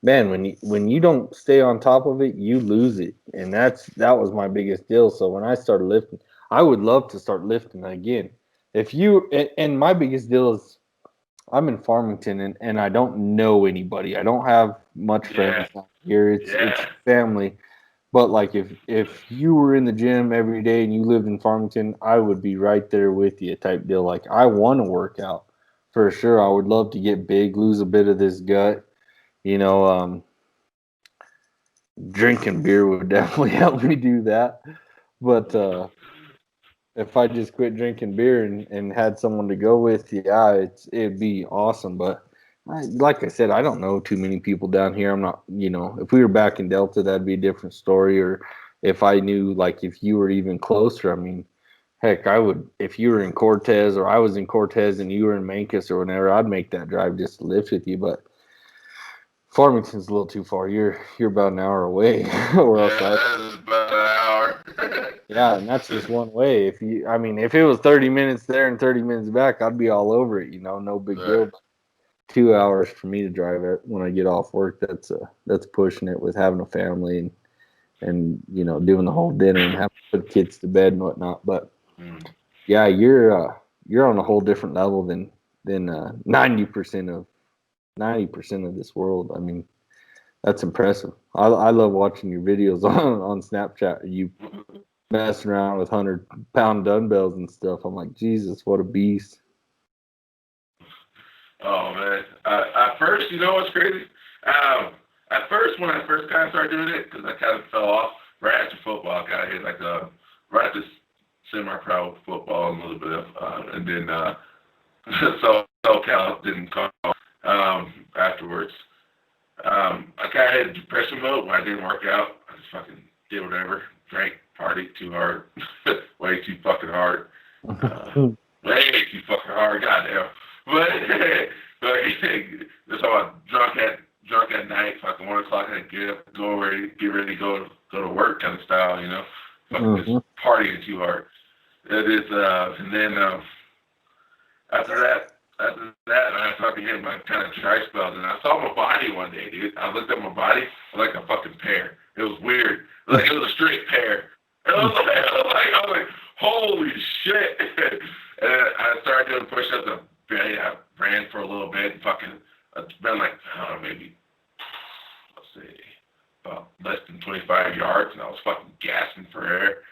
man, when you don't stay on top of it, you lose it. And that was my biggest deal. So when I started lifting, I would love to start lifting again. If you and my biggest deal is I'm in Farmington and I don't know anybody. I don't have much friends out here. It's family. But like if you were in the gym every day and you lived in Farmington, I would be right there with you type deal. Like I want to work out for sure. I would love to get big, lose a bit of this gut. You know, drinking beer would definitely help me do that. But if I just quit drinking beer and had someone to go with, yeah, it'd be awesome. But like I said, I don't know too many people down here. I'm not, if we were back in Delta, that'd be a different story. Or if I knew, like, if you were even closer, I mean, heck, I would, if you were in Cortez or I was in Cortez and you were in Mancos or whatever, I'd make that drive just to lift with you. But Farmington's a little too far. You're about an hour away, or else it's about an hour. yeah, and that's just one way. If it was 30 minutes there and 30 minutes back, I'd be all over it. No big deal. But 2 hours for me to drive it when I get off work, that's pushing it with having a family and doing the whole dinner and having to put kids to bed and whatnot. But yeah, you're on a whole different level than 90% of this world. I mean, that's impressive. I love watching your videos on Snapchat. You messing around with 100-pound dumbbells and stuff. I'm like, Jesus, what a beast. Oh man! At first, you know what's crazy? At first, when I first kind of started doing it, because I kind of fell off right after football, I got hit right after semi-pro football and a little bit of, and then so SoCal didn't come afterwards. I kind of had depression mode when I didn't work out. I just fucking did whatever, drank, partied too hard, way too fucking hard, way too fucking hard, goddamn. But that's how I drunk at night, fucking 1 o'clock, I get up, get ready to go to work kind of style, fucking just partying too hard. It is, and then after that, I fucking hit my kind of dry spell, and I saw my body one day, dude. I looked at my body like a fucking pear. It was weird, like it was a straight pear. I was like, holy shit! And I started doing push-ups. I ran for a little bit, and fucking, it's been like, I don't know, maybe, let's see, about less than 25 yards, and I was fucking gasping for air.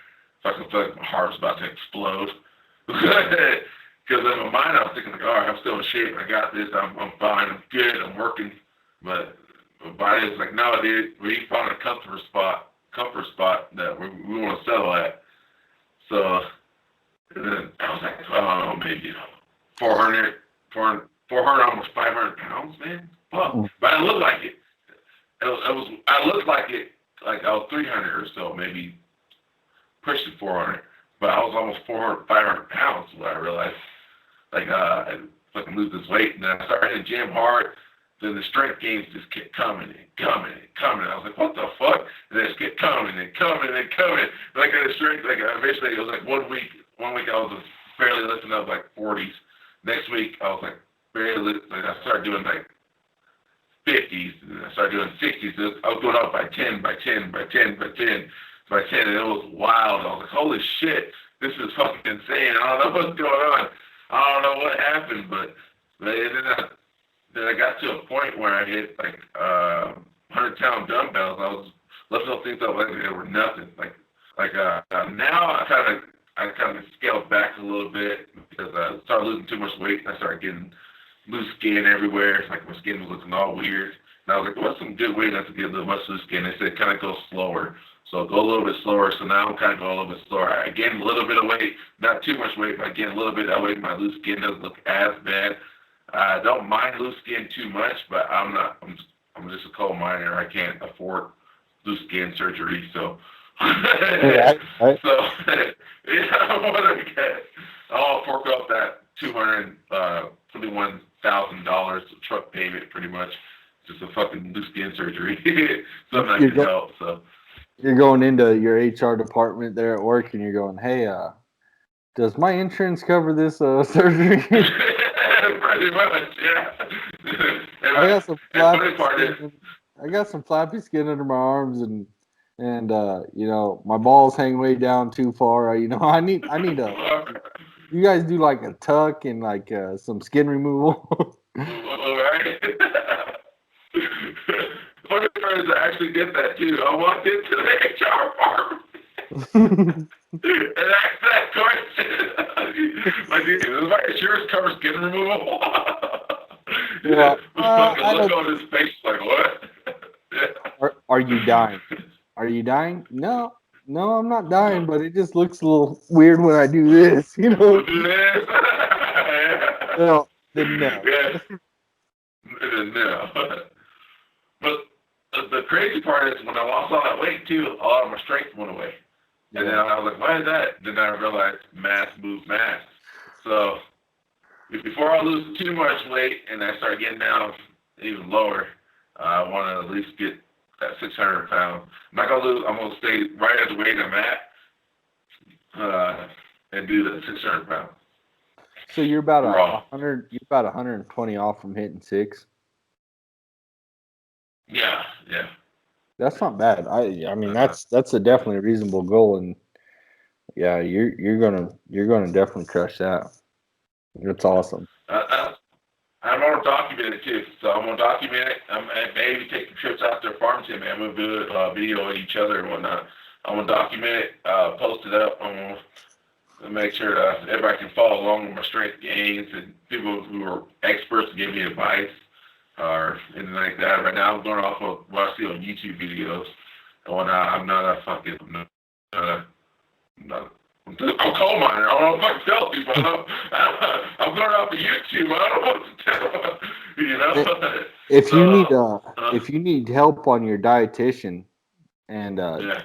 Fucking felt like my heart was about to explode. Because in my mind, I was thinking, like, all right, I'm still in shape. I got this. I'm fine. I'm good. I'm working. But my body was like, no, dude, we found a comfort spot that we want to settle at. So and then I was like, oh, maybe 400, almost 500 pounds, man. Fuck. But I looked like it. I looked like it, like I was 300 or so, maybe pushing 400. But I was almost 400, 500 pounds when I realized, like, I fucking lose this weight. And then I started hitting the gym hard. Then the strength gains just kept coming and coming and coming. I was like, what the fuck? And they just kept coming and coming and coming. Like, the strength, like, eventually it was like 1 week I was barely lifting up like 40s. Next week I was like barely, like I started doing like 50s, and I started doing 60s. I was going up by 10, by 10, by 10, by 10, by 10, and it was wild. I was like, holy shit, this is fucking insane. I don't know what's going on. I don't know what happened, but then I got to a point where I hit like 100-pound dumbbells. I was lifting those things up like they were nothing. Now I kind of scaled back a little bit because I started losing too much weight. I started getting loose skin everywhere. It's like my skin was looking all weird. And I was like, what's some good way not to get a little much loose skin? They said kind of go slower. So go a little bit slower. So now I'm kind of going a little bit slower. I gained a little bit of weight, not too much weight, but I gained a little bit of weight. My loose skin doesn't look as bad. I don't mind loose skin too much, but I'm just a coal miner. I can't afford loose skin surgery, so right. So yeah, I'll fork up that $221,000 truck payment pretty much just a fucking loose skin surgery. Something that could help. So You're going into your HR department there at work, and you're going, "Hey, does my insurance cover this surgery?" Pretty much, yeah. I got some And flappy funny part is, skin. I got some flappy skin under my arms, and my balls hang way down too far. I need a. You guys do like a tuck and like some skin removal. all right. Funny part is, I actually did that too. I walked into the HR department and asked that question. Like, does my insurance cover skin removal? Well, The fucking I look don't. on his face, like, what? Yeah. Are you dying? Are you dying? No, no, I'm not dying, but it just looks a little weird when I do this, you know. Do this. No, then no. Yeah. No. But the crazy part is when I lost all that weight too, a lot of my strength went away. And then I was like, why is that? Then I realized mass moves mass. So before I lose too much weight and I start getting down even lower, I want to at least get that 600 pounds. I'm not gonna lose. I'm gonna stay right at the weight I'm at, and do the 600 pounds. So you're about Raw. 100. You're about 120 off from hitting 6. Yeah, yeah. That's not bad. I mean that's a definitely reasonable goal, and yeah, you're gonna definitely crush that. That's awesome. I'm gonna document it too. So I'm gonna document it. And maybe take the trips out there Farmington, man. I'm gonna do a video of each other and whatnot. I'm gonna document it, post it up. I'm gonna make sure that everybody can follow along with my strength gains and people who are experts to give me advice or anything like that. Right now, I'm going off of what I see on YouTube videos and whatnot. I'm not a fucking, I'm not. I'm a coal miner. I don't know if I can tell people. I'm going off of YouTube. I don't know what to tell. You know. If you need So, if you need help on your dietitian, and yeah,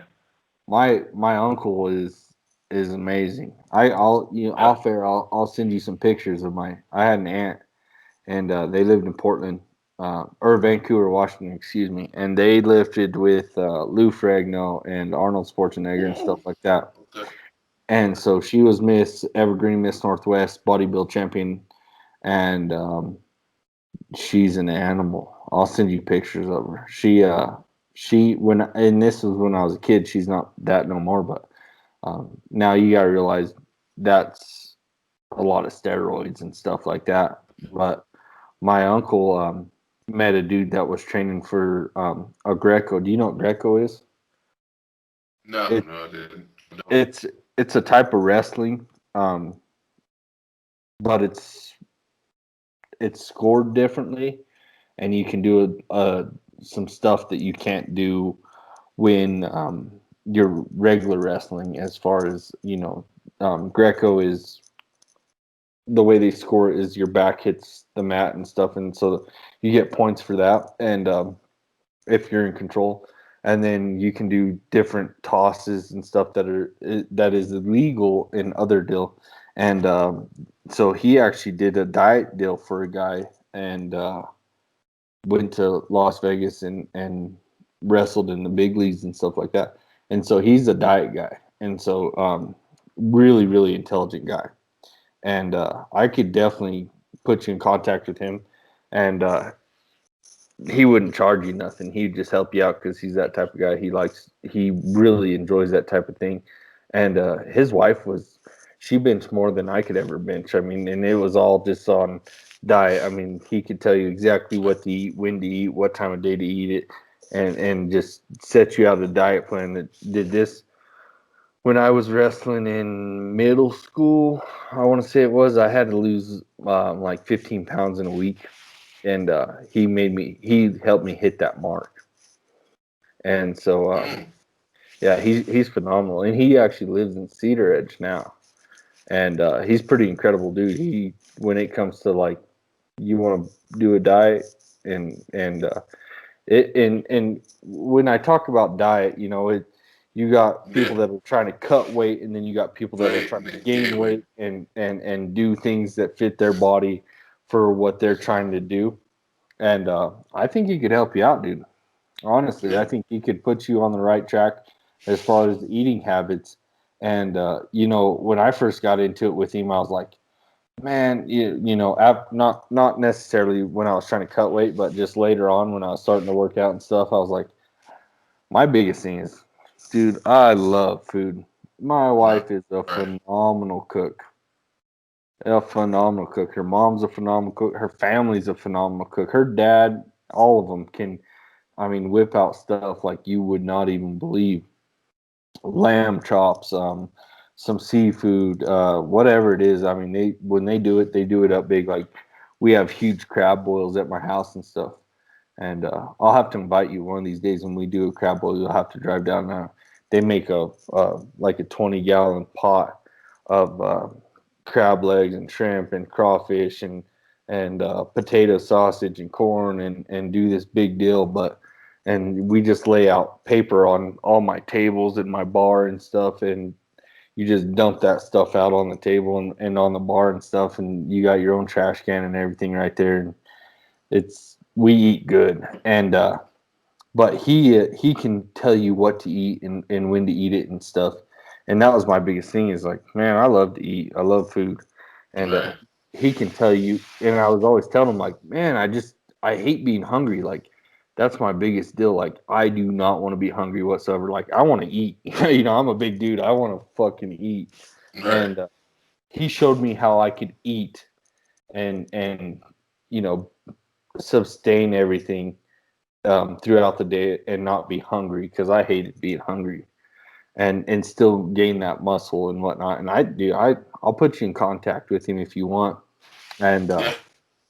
my uncle is amazing. I'll yeah. off air I'll send you some pictures of my. I had an aunt, and they lived in Portland, or Vancouver, Washington, excuse me, and they lifted with Lou Ferrigno and Arnold Schwarzenegger and stuff like that. Okay. And so she was Miss Evergreen, Miss Northwest bodybuild champion, and she's an animal. I'll send you pictures of her. She when and this was when I was a kid. She's not that no more, but now you gotta realize that's a lot of steroids and stuff like that. But my uncle met a dude that was training for a Greco. Do you know what Greco is? No, It no, I didn't. No. it's a type of wrestling, but it's scored differently, and you can do some stuff that you can't do when you're regular wrestling. As far as Greco is the way they score is your back hits the mat and stuff, and so you get points for that. And if you're in control, and then you can do different tosses and stuff that is illegal in other deal. And so he actually did a diet deal for a guy, and went to Las Vegas and wrestled in the big leagues and stuff like that. And so he's a diet guy, and so really really intelligent guy. And I could definitely put you in contact with him, and he wouldn't charge you nothing. He'd just help you out because he's that type of guy. He really enjoys that type of thing. And his wife she benched more than I could ever bench. I mean, and it was all just on diet. I mean, he could tell you exactly what to eat, when to eat, what time of day to eat it, and just set you out a diet plan that did this. When I was wrestling in middle school, I want to say it was, I had to lose like 15 pounds in a week, and he helped me hit that mark. And so yeah, he's phenomenal, and he actually lives in Cedar Edge now, and he's pretty incredible dude. He When it comes to like, you want to do a diet, and and when I talk about diet, you got Yeah. people that are trying to cut weight, and then you got people that are Right. trying to gain Gateway. weight and do things that fit their body for what they're trying to do. And I think he could help you out, dude. Honestly, I think he could put you on the right track. as far as eating habits. And when I first got into it with him, I was like, man, not necessarily when I was trying to cut weight, but just later on when I was starting to work out and stuff, I was like, my biggest thing is, dude, I love food. My wife is a Right. phenomenal cook. A phenomenal cook. Her mom's a phenomenal cook. Her family's a phenomenal cook. Her dad, all of them can, I mean, whip out stuff like you would not even believe. Lamb chops, some seafood, whatever it is. I mean, when they do it up big. Like we have huge crab boils at my house and stuff. And I'll have to invite you one of these days when we do a crab boil. You'll have to drive down there. They make a like a 20-gallon pot of crab legs and shrimp and crawfish and potato sausage and corn and do this big deal. And we just lay out paper on all my tables in my bar and stuff, and you just dump that stuff out on the table and on the bar and stuff, and you got your own trash can and everything right there. And we eat good. And but he can tell you what to eat and when to eat it and stuff. And that was my biggest thing is like, man, I love to eat. I love food. And Right. he can tell you. And I was always telling him like, man, I hate being hungry. Like that's my biggest deal. Like I do not want to be hungry whatsoever. Like I want to eat. I'm a big dude. I want to fucking eat. Right. And he showed me how I could eat and you know sustain everything throughout the day and not be hungry because I hated being hungry and still gain that muscle and whatnot. And I'll put you in contact with him if you want, and Yeah.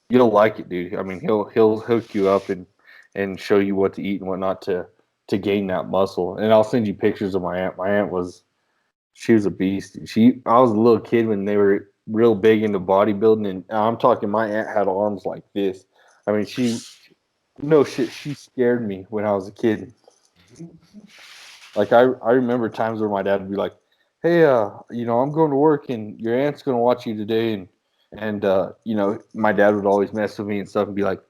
you'll like it, dude. I mean, he'll hook you up and show you what to eat and whatnot to gain that muscle. And I'll send you pictures of my aunt. My aunt she was a beast. I was a little kid when they were real big into bodybuilding, and I'm talking my aunt had arms like this. I mean, no shit, she scared me when I was a kid. Like I remember times where my dad would be like, "Hey, I'm going to work and your aunt's going to watch you today," and my dad would always mess with me and stuff and be like,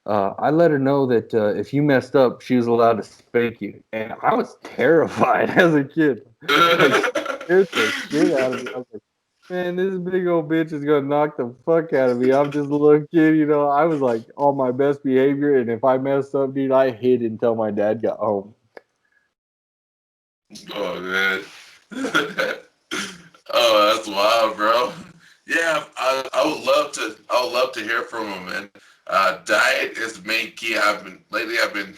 "I let her know that if you messed up, she was allowed to spank you," and I was terrified as a kid, like scared the shit out of me. I was like, man, this big old bitch is gonna knock the fuck out of me. I'm just a little kid. I was like on my best behavior, and if I messed up, dude, I hid until my dad got home. Oh man. Oh, that's wild, bro. Yeah, I would love to hear from him, man. Diet is the main key. I've been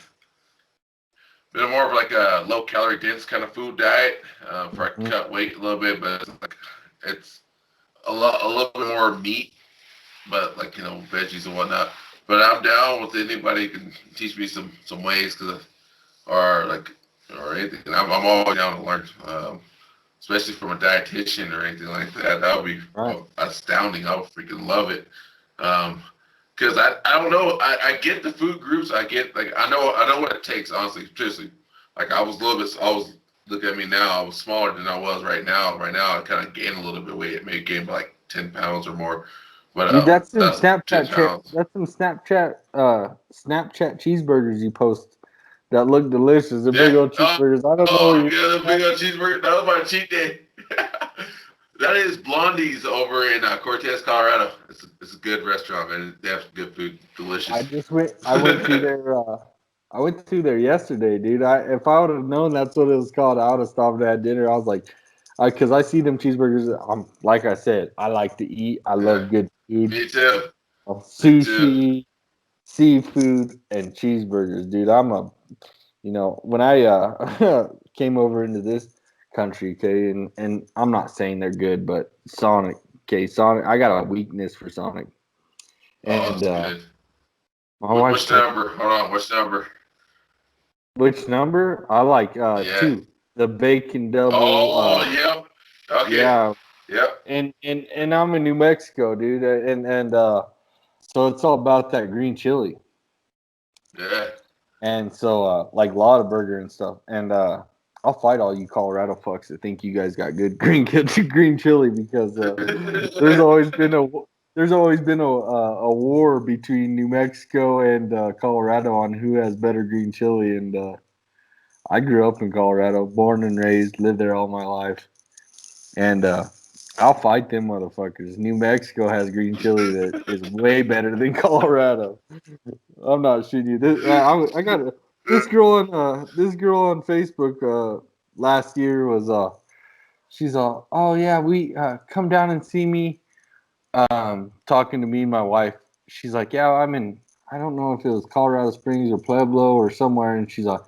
more of like a low calorie dense kind of food diet for I can Mhm. cut weight a little bit, but it's a little bit more meat, but like veggies and whatnot. But I'm down with anybody who can teach me some ways, or like or anything. I'm always down to learn, especially from a dietitian or anything like that. That would be Right. astounding. I would freaking love it. Because I don't know. I get the food groups. I get like I know what it takes. Honestly, seriously. Like I was look at me now. I was smaller than I was right now. Right now, I kind of gained a little bit of weight. It may gain like 10 pounds or more, but Dude, that's some that's 10 pounds. Snapchat cheeseburgers you post that look delicious. The big Yeah. old cheeseburgers. I don't know where Oh you yeah, the big old cheeseburger. That was my cheat day. That is Blondie's over in Cortez, Colorado. It's a good restaurant, man. They have good food, I delicious. just went. I went through there. I went through there yesterday, dude. If I would have known that's what it was called, I would have stopped and had dinner. I was like, because I see them cheeseburgers. Like I said, I like to eat. I Yeah, love good food, me too. Me too. sushi, seafood, and cheeseburgers, dude. When I came over into this country, okay, and I'm not saying they're good, but Sonic, okay, Sonic. I got a weakness for Sonic, Oh, and that's good. my wife Which told number? Hold on. Which number? which number? I like Yeah. two. The bacon double. Oh, yep. Okay. Yeah, Yep. and I'm in New Mexico, dude, and so it's all about that green chili, Yeah. and so like Lotta Burger and stuff, and I'll fight all you Colorado fucks that think you guys got good green chili because there's always been a there's always been a war between New Mexico and Colorado on who has better green chili, and I grew up in Colorado, born and raised, lived there all my life, and I'll fight them motherfuckers. New Mexico has green chili that is way better than Colorado. I'm not shitting you. I got this girl on Facebook last year was she's all, oh yeah, we come down and see me. Talking to me and my wife. She's like, yeah, I'm in. I don't know if it was Colorado Springs or Pueblo or somewhere, and she's like,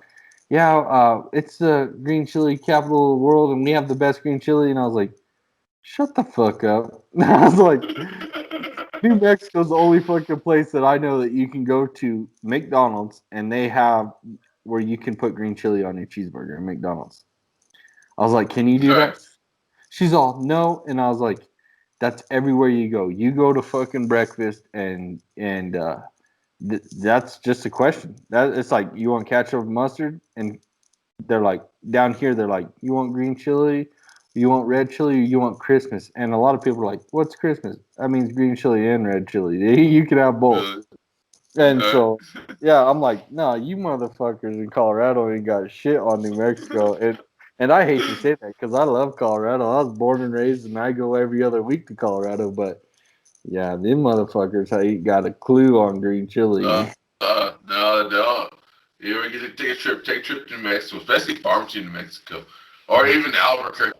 yeah, it's the green chili capital of the world, and we have the best green chili. And I was like, shut the fuck up. I was like, New Mexico's the only fucking place that I know that you can go to McDonald's and they have where you can put green chili on your cheeseburger at McDonald's. I was like, can you do that? Nice. She's all, no. And I was like, that's everywhere you go. You go to fucking breakfast and that's just a question. That it's like, you want ketchup and mustard? And they're like, down here, they're like, you want green chili? You want red chili? Or you want Christmas? And a lot of people are like, what's Christmas? That means green chili and red chili. You can have both. Really? And Uh, so, yeah, I'm like, no, you motherfuckers in Colorado ain't got shit on New Mexico. And I hate to say that because I love Colorado. I was born and raised, and I go every other week to Colorado. But yeah, them motherfuckers ain't got a clue on green chili, no, man. no, no. You ever get to take a trip to New Mexico, especially Farmington, New Mexico, or even Albuquerque.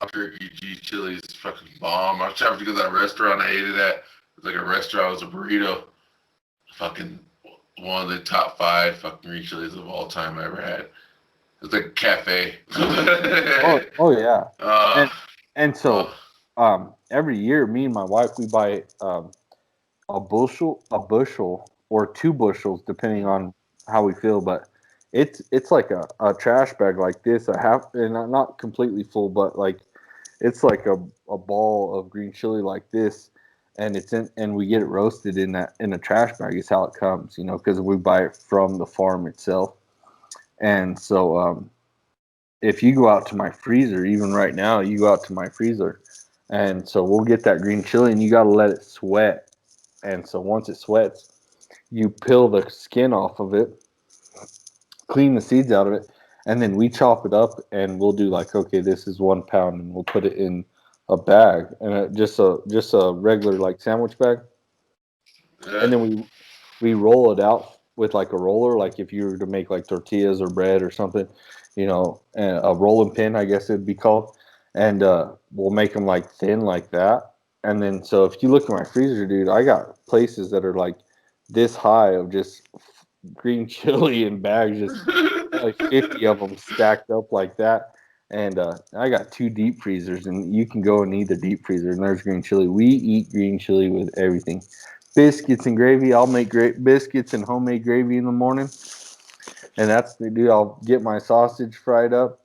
Albuquerque chili is fucking bomb. I tried to go to that restaurant. I ate it at. It's like a restaurant. It was a burrito. Fucking one of the top five fucking green chilies of all time I ever had. It's like a cafe. Oh yeah, uh, and and uh, so every year, me and my wife we buy a bushel or 2 bushels depending on how we feel, but it's like a trash bag like this, a half, and not completely full, but like it's like a ball of green chili like this, and it's in, and we get it roasted in a trash bag is how it comes, because we buy it from the farm itself. And so if you go out to my freezer, even right now, you go out to my freezer, and so we'll get that green chili, and you got to let it sweat. And so once it sweats, you peel the skin off of it, clean the seeds out of it, and then we chop it up, and we'll do like, okay, this is 1 pound, and we'll put it in a bag, and just a regular like sandwich bag, yeah. and then we roll it out with like a roller, like if you were to make like tortillas or bread or something, and a rolling pin, I guess it'd be called, and we'll make them like thin like that. And then so if you look at my freezer, dude, I got places that are like this high of just green chili in bags, just probably 50 of them stacked up like that. And I got 2 deep freezers, and you can go in either deep freezer, and there's green chili. We eat green chili with everything. Biscuits and gravy. I'll make great biscuits and homemade gravy in the morning, and that's the do. I'll get my sausage fried up,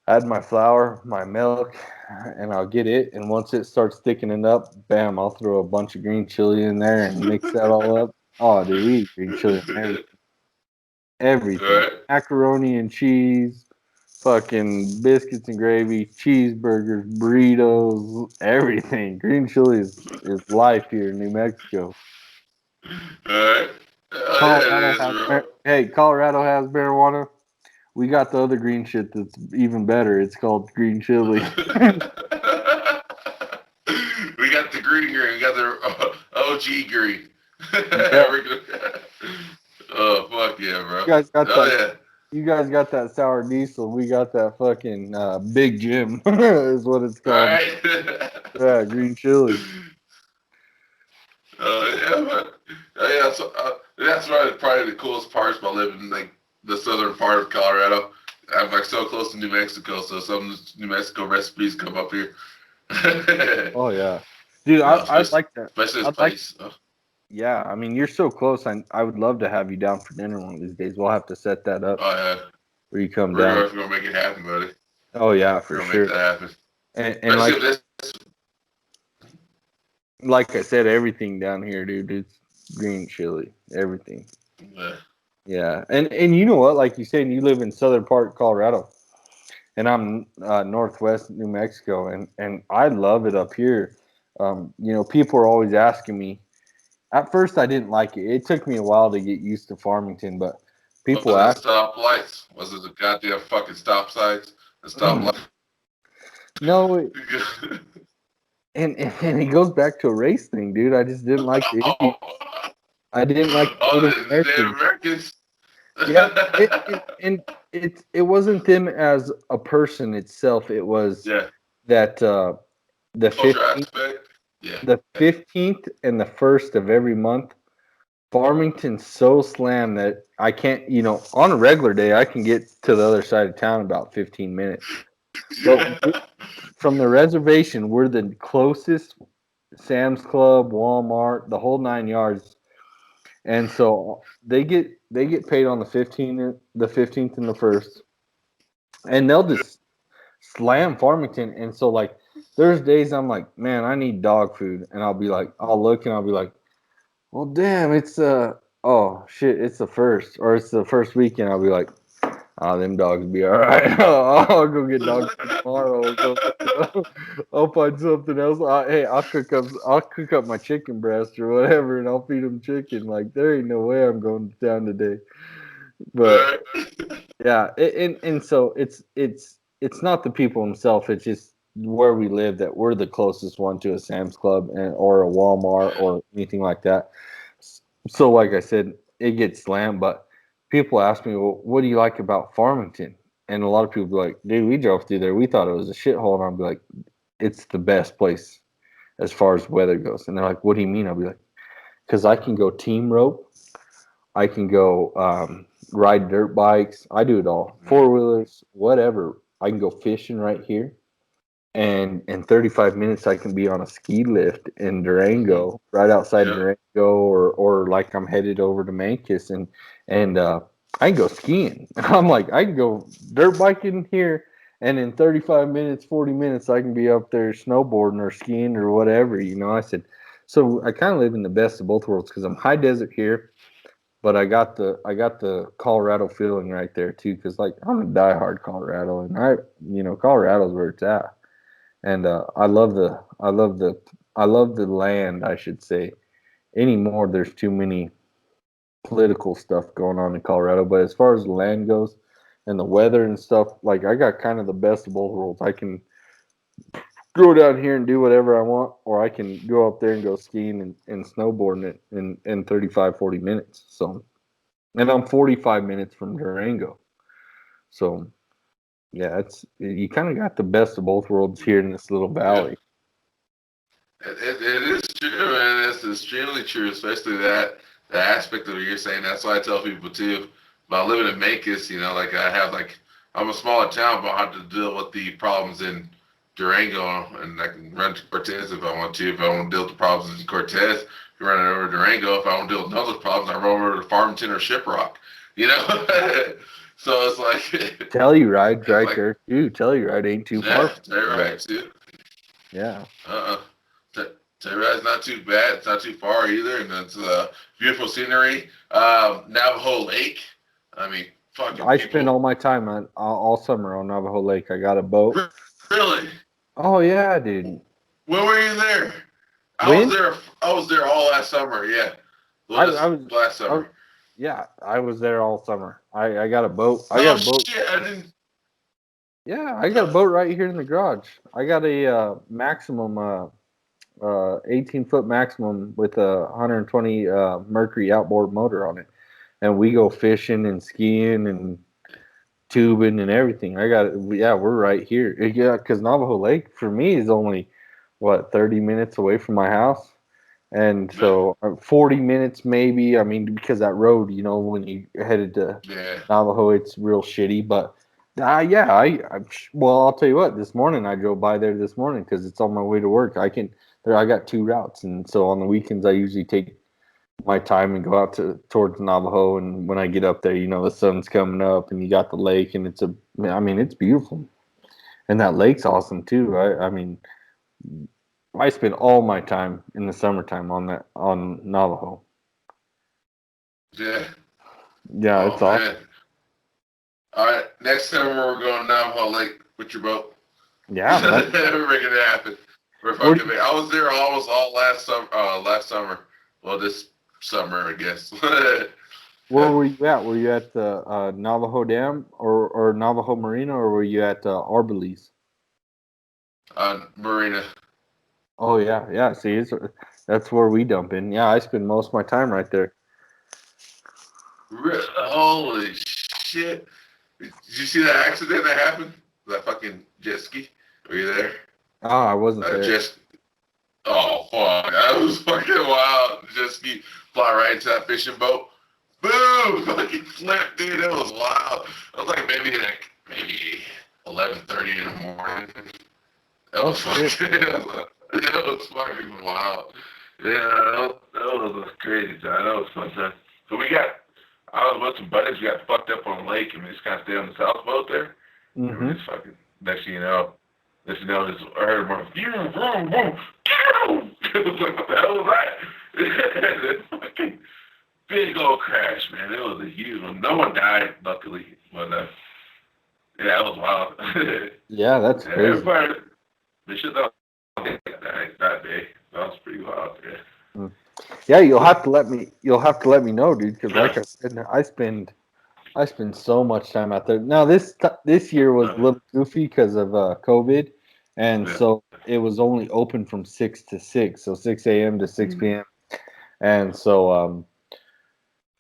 add my flour, my milk, and I'll get it. And once it starts thickening up, bam, I'll throw a bunch of green chili in there and mix that all up. Oh, dude, we eat green chili and everything. Alright. Macaroni and cheese, fucking biscuits and gravy, cheeseburgers, burritos, everything. Green chili is life here in New Mexico. Alright. Oh, yeah, it is, bro. Colorado has marijuana. We got the other green shit that's even better. It's called green chili. We got the green green. We got the OG green. Yeah, Oh, fuck yeah, bro. you guys got Oh, that. yeah. You guys got that sour diesel. We got that fucking Big Jim is what it's called. Alright. Yeah, green chili. Yeah, but yeah, so, that's probably the coolest parts about living in like the southern part of Colorado. I'm like so close to New Mexico, so some New Mexico recipes come up here. Oh yeah, dude. No, I'd like that. especially this I'd like. place. Oh, Yeah, I mean, you're so close. I would love to have you down for dinner one of these days. We'll have to set that up oh yeah, where you come we're down. gonna make it happen, buddy. Oh yeah, We're for gonna make sure. that happen. And Especially if this. like I said, everything down here, dude, it's green chili. Everything. Uh, Yeah, and you know what? Like you said, you live in southern part of Colorado, and I'm northwest New Mexico, and I love it up here. People are always asking me. At first, I didn't like it. It took me a while to get used to Farmington, but people Was ask. it stoplights? Was it the goddamn fucking stop signs? The stoplights? No, and it goes back to a race thing, dude. I just didn't like the Indians. Oh, I didn't like the oh, Native the Native Americans. Americans. Yeah, and it wasn't them as a person itself. It was Yeah, that the culture 15th, aspect. Yeah, the 15th and the 1st of every month, Farmington's so slammed that I can't, on a regular day, I can get to the other side of town in about 15 minutes. But yeah. from the reservation, we're the closest Sam's Club, Walmart, the whole 9 yards. And so they get paid on the 15th and the 1st, and they'll just slam Farmington. And so like there's days I'm like, man, I need dog food, and I'll look and I'll be like, well, damn, it's oh shit, it's the 1st, or it's the first weekend. I'll be like, oh, them dogs be all right. I'll go get dog food tomorrow. Or something. I'll find something else. Hey, I'll cook up my chicken breast or whatever, and I'll feed them chicken. Like there ain't no way I'm going to town today. But yeah, and so it's not the people themselves. It's just where we live that we're the closest one to a Sam's Club or a Walmart or anything like that. So, like I said, it gets slammed. But people ask me, well, what do you like about Farmington? And a lot of people be like, dude, we drove through there. We thought it was a shithole. And I'll be like, it's the best place as far as weather goes. And they're like, what do you mean? I'll be like, because I can go team rope. I can go ride dirt bikes. I do it all. Four wheelers, whatever. I can go fishing right here. And in 35 minutes, I can be on a ski lift in Durango, right outside Yeah. Durango, or like I'm headed over to Mancos, and I can go skiing. I'm like, I can go dirt biking here, and in 35 minutes, 40 minutes, I can be up there snowboarding or skiing or whatever. I said, so I kind of live in the best of both worlds because I'm high desert here, but I got the Colorado feeling right there too, because like I'm a diehard Colorado, and Colorado's where it's at, and I love the land, I should say. Anymore, there's too many political stuff going on in Colorado, but as far as the land goes and the weather and stuff, like I got kind of the best of both worlds. I can go down here and do whatever I want, or I can go up there and go skiing and snowboarding it in 35, 40 minutes. So, and I'm 45 minutes from Durango. So, yeah, you kind of got the best of both worlds here in this little Yeah. valley. It is true, and it's extremely true, especially the aspect of what you're saying. That's why I tell people too about living in Mancos. Like I'm a smaller town, but I have to deal with the problems in Durango, and I can run to Cortez if I want to. If I want to deal with the problems in Cortez, run it over to Durango. If I want to deal with those problems, I run over to Farmington or Shiprock. You know, so it's like Telluride's it's right like there too. Telluride ain't too far yeah, from you're where you're right at. too. Yeah. Uh-uh. Telluride's not too bad. It's not too far either, and it's beautiful scenery. Navajo Lake. I mean, fucking I spend all people. my time all summer on Navajo Lake. I got a boat. Really? Oh yeah, dude. When were you there? I was When there. I was there all last summer. Yeah, I was, last I was summer. yeah, I was there all summer. I got a boat. I got No a boat. shit. I didn't. Yeah, I got a No. boat right here in the garage. I got a maximum 18-foot maximum with a 120 Mercury outboard motor on it, and we go fishing and skiing and tubing and everything. I got it. Yeah, we're right here. Yeah, because Navajo Lake for me is only what 30 minutes away from my house, and Yeah. so 40 minutes maybe. I mean, because that road, when you headed to Yeah. Navajo, it's real shitty. But yeah, well, I'll tell you what. This morning I drove by there this morning because it's on my way to work. I got two routes, and so on the weekends I usually take my time and go out towards Navajo. And when I get up there, the sun's coming up, and you got the lake, and it's beautiful, and that lake's awesome too. I mean, I spend all my time in the summertime on Navajo. Yeah. Yeah, Oh it's awesome. man. All right. Next summer we're going to Navajo Lake with your boat. Yeah, man. We're making it happen. We're Where fucking. I was there almost all last summer. Last summer. Well, this summer, I guess. Where were you at? Were you at the Navajo Dam or Navajo Marina, or were you at Arbalese? Marina. Oh yeah, yeah. See, that's where we dump in. Yeah, I spend most of my time right there. Holy shit! Did you see that accident that happened? That fucking jet ski. Were you there? Oh, I wasn't there. Jet. Oh fuck! That was fucking wild. Jet ski fly right into that fishing boat. Boom! Fucking flipped, dude. That was wild. It was like maybe 11:30 in the morning. That Oh was shit. fucking. That was fucking wild. Yeah, that was a crazy time. That was fun time. So I was with some buddies. We got fucked up on the lake, and we just kind of stayed on the houseboat there. And we Mm-hmm. just fucking, next thing you know, just I heard more, vroom, vroom, vroom, vroom. It was like, what the hell was that? Fucking big old crash, man. It was a huge one. No one died, luckily. But, yeah, it was wild. Yeah, that's Yeah, crazy. everybody, they should know that day. That was pretty wild, yeah. Mm. Yeah, You'll have to let me know, dude. Because like I said, I spend so much time out there. Now this year was a little goofy because of COVID, and Yeah. so it was only open from 6 to 6, so 6 a.m. to 6 p.m. And so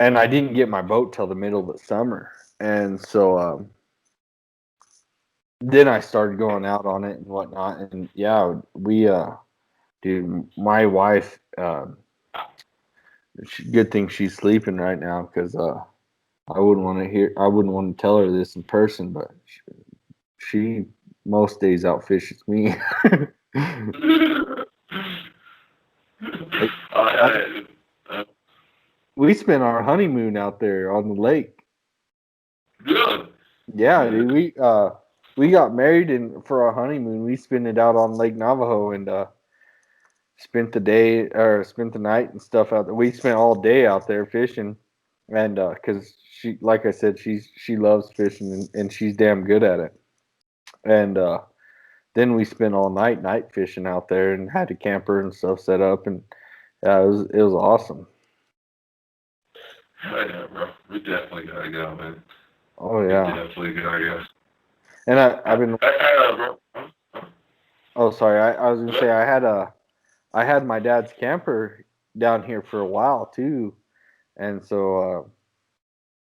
and I didn't get my boat till the middle of the summer, and so then I started going out on it and whatnot. And yeah, dude, my wife. Good thing she's sleeping right now because I wouldn't want to tell her this in person, but she most days outfishes me. Like, Oh, I, yeah, yeah. we spent our honeymoon out there on the lake. Good. Yeah, dude, we got married, and for our honeymoon we spent it out on Lake Navajo, and spent the night and stuff out there. We spent all day out there fishing, and because she, like I said, she loves fishing, and she's damn good at it. And then we spent all night fishing out there, and had a camper and stuff set up, and yeah, it was awesome. Hell yeah, bro. We definitely gotta go, man. Oh We yeah, definitely gotta go. and I've been. Bro. Oh, sorry, I was gonna say I had my dad's camper down here for a while too, and so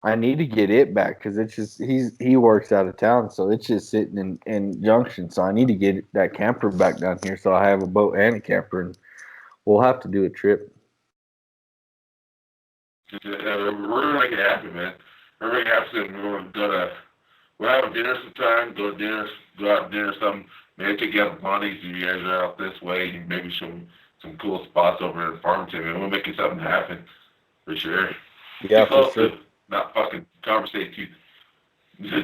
I need to get it back because it's just he works out of town, so it's just sitting in Junction. So I need to get that camper back down here, so I have a boat and a camper, and we'll have to do a trip. We're gonna make it happen, man. We're gonna have to. We'll have dinner sometime. Go out to dinner or something. Maybe take you out to Bonnie's if you guys are out this way. And maybe some cool spots over in Farmington, man. We'll make it something happen for sure. Yeah, Too for close sure. to not fucking conversate too.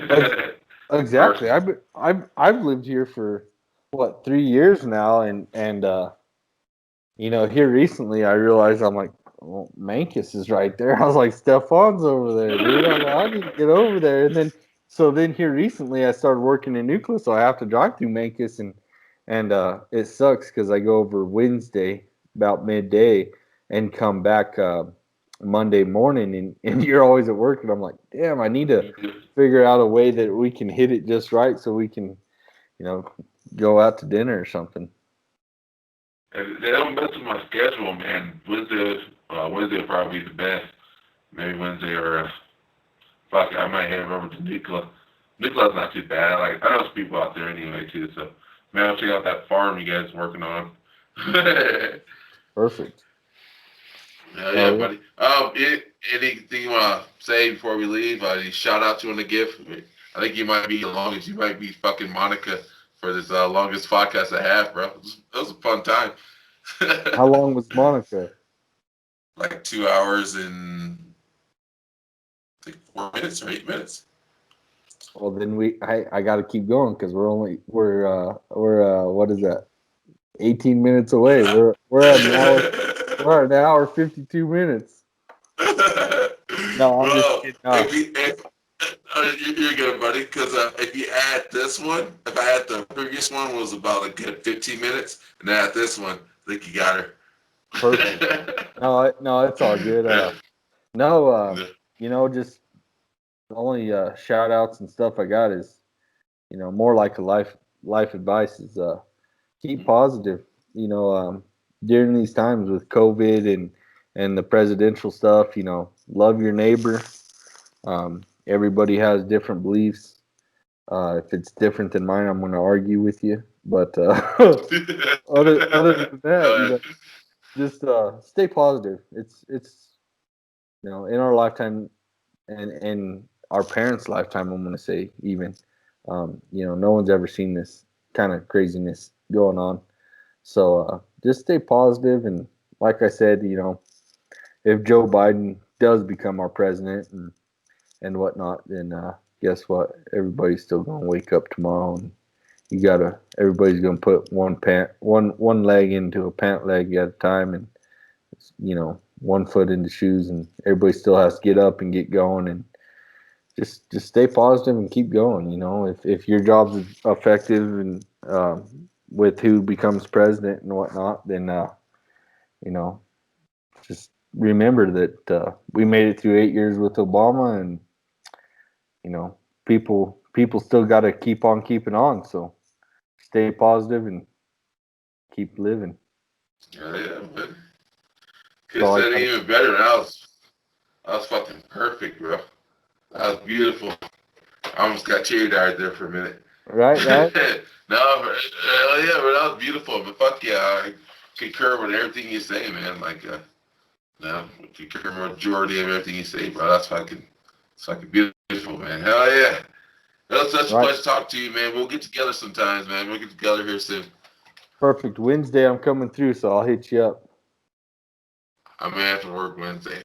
Ex- Exactly. I've lived here for what 3 years now, and here recently I realized I'm like, well, Mancus is right there. I was like, Stefan's over there, dude. I'm like, I need to get over there. And then here recently I started working in Nuclear, so I have to drive through Mancus, and it sucks because I go over Wednesday about midday and come back Monday morning, and you're always at work, and I'm like, damn, I need to figure out a way that we can hit it just right so we can, you know, go out to dinner or something. And they don't mess with my schedule, man. Wednesday will probably be the best. Maybe Wednesday or fuck, I might head over to Nicola. Nicola's not too bad. Like I know some people out there anyway too. So man, I'll check out that farm you guys working on. Perfect. Hell Oh yeah, yeah. buddy. Anything you want to say before we leave? Any shout outs you want to give? I think you might be the longest. You might be fucking Monica for this longest podcast I have, bro. It was a fun time. How long was Monica? Like 2 hours and like 4 minutes or 8 minutes. Well, then I got to keep going because we're what is that? 18 minutes away. We're at an hour. We're at an hour 52 minutes. No, I'm just Bro, kidding. you're good, buddy. Because if you add this one, if I had the previous one was about a good 15 minutes, and add this one, I think you got her. Perfect. No, no, it's all good. No, just the only shout outs and stuff I got is, more like a life advice is keep positive. During these times with COVID and the presidential stuff, love your neighbor. Everybody has different beliefs. If it's different than mine, I'm going to argue with you. But other than that, just stay positive. It's in our lifetime and our parents' lifetime, I'm going to say even, no one's ever seen this kind of craziness going on. So just stay positive, and like I said, if Joe Biden does become our president and whatnot, then guess what? Everybody's still gonna wake up tomorrow, and everybody's gonna put one leg into a pant leg at a time, and one foot into shoes, and everybody still has to get up and get going, and just stay positive and keep going. If your job's effective and with who becomes president and whatnot, then you know just remember that we made it through 8 years with Obama, and people still got to keep on keeping on. So stay positive and keep living. Yeah, man. Could have said it even better. That was fucking perfect, bro. That was beautiful. I almost got teary eyed there for a minute. Right. No, yeah, but that was beautiful. But fuck yeah, I concur with everything you say, man. Like, no, I concur with the majority of everything you say, bro. That's fucking beautiful, man. Hell yeah. That's such a pleasure to talk to you, man. We'll get together sometimes, man. We'll get together here soon. Perfect. Wednesday, I'm coming through, so I'll hit you up. I may have to work Wednesday.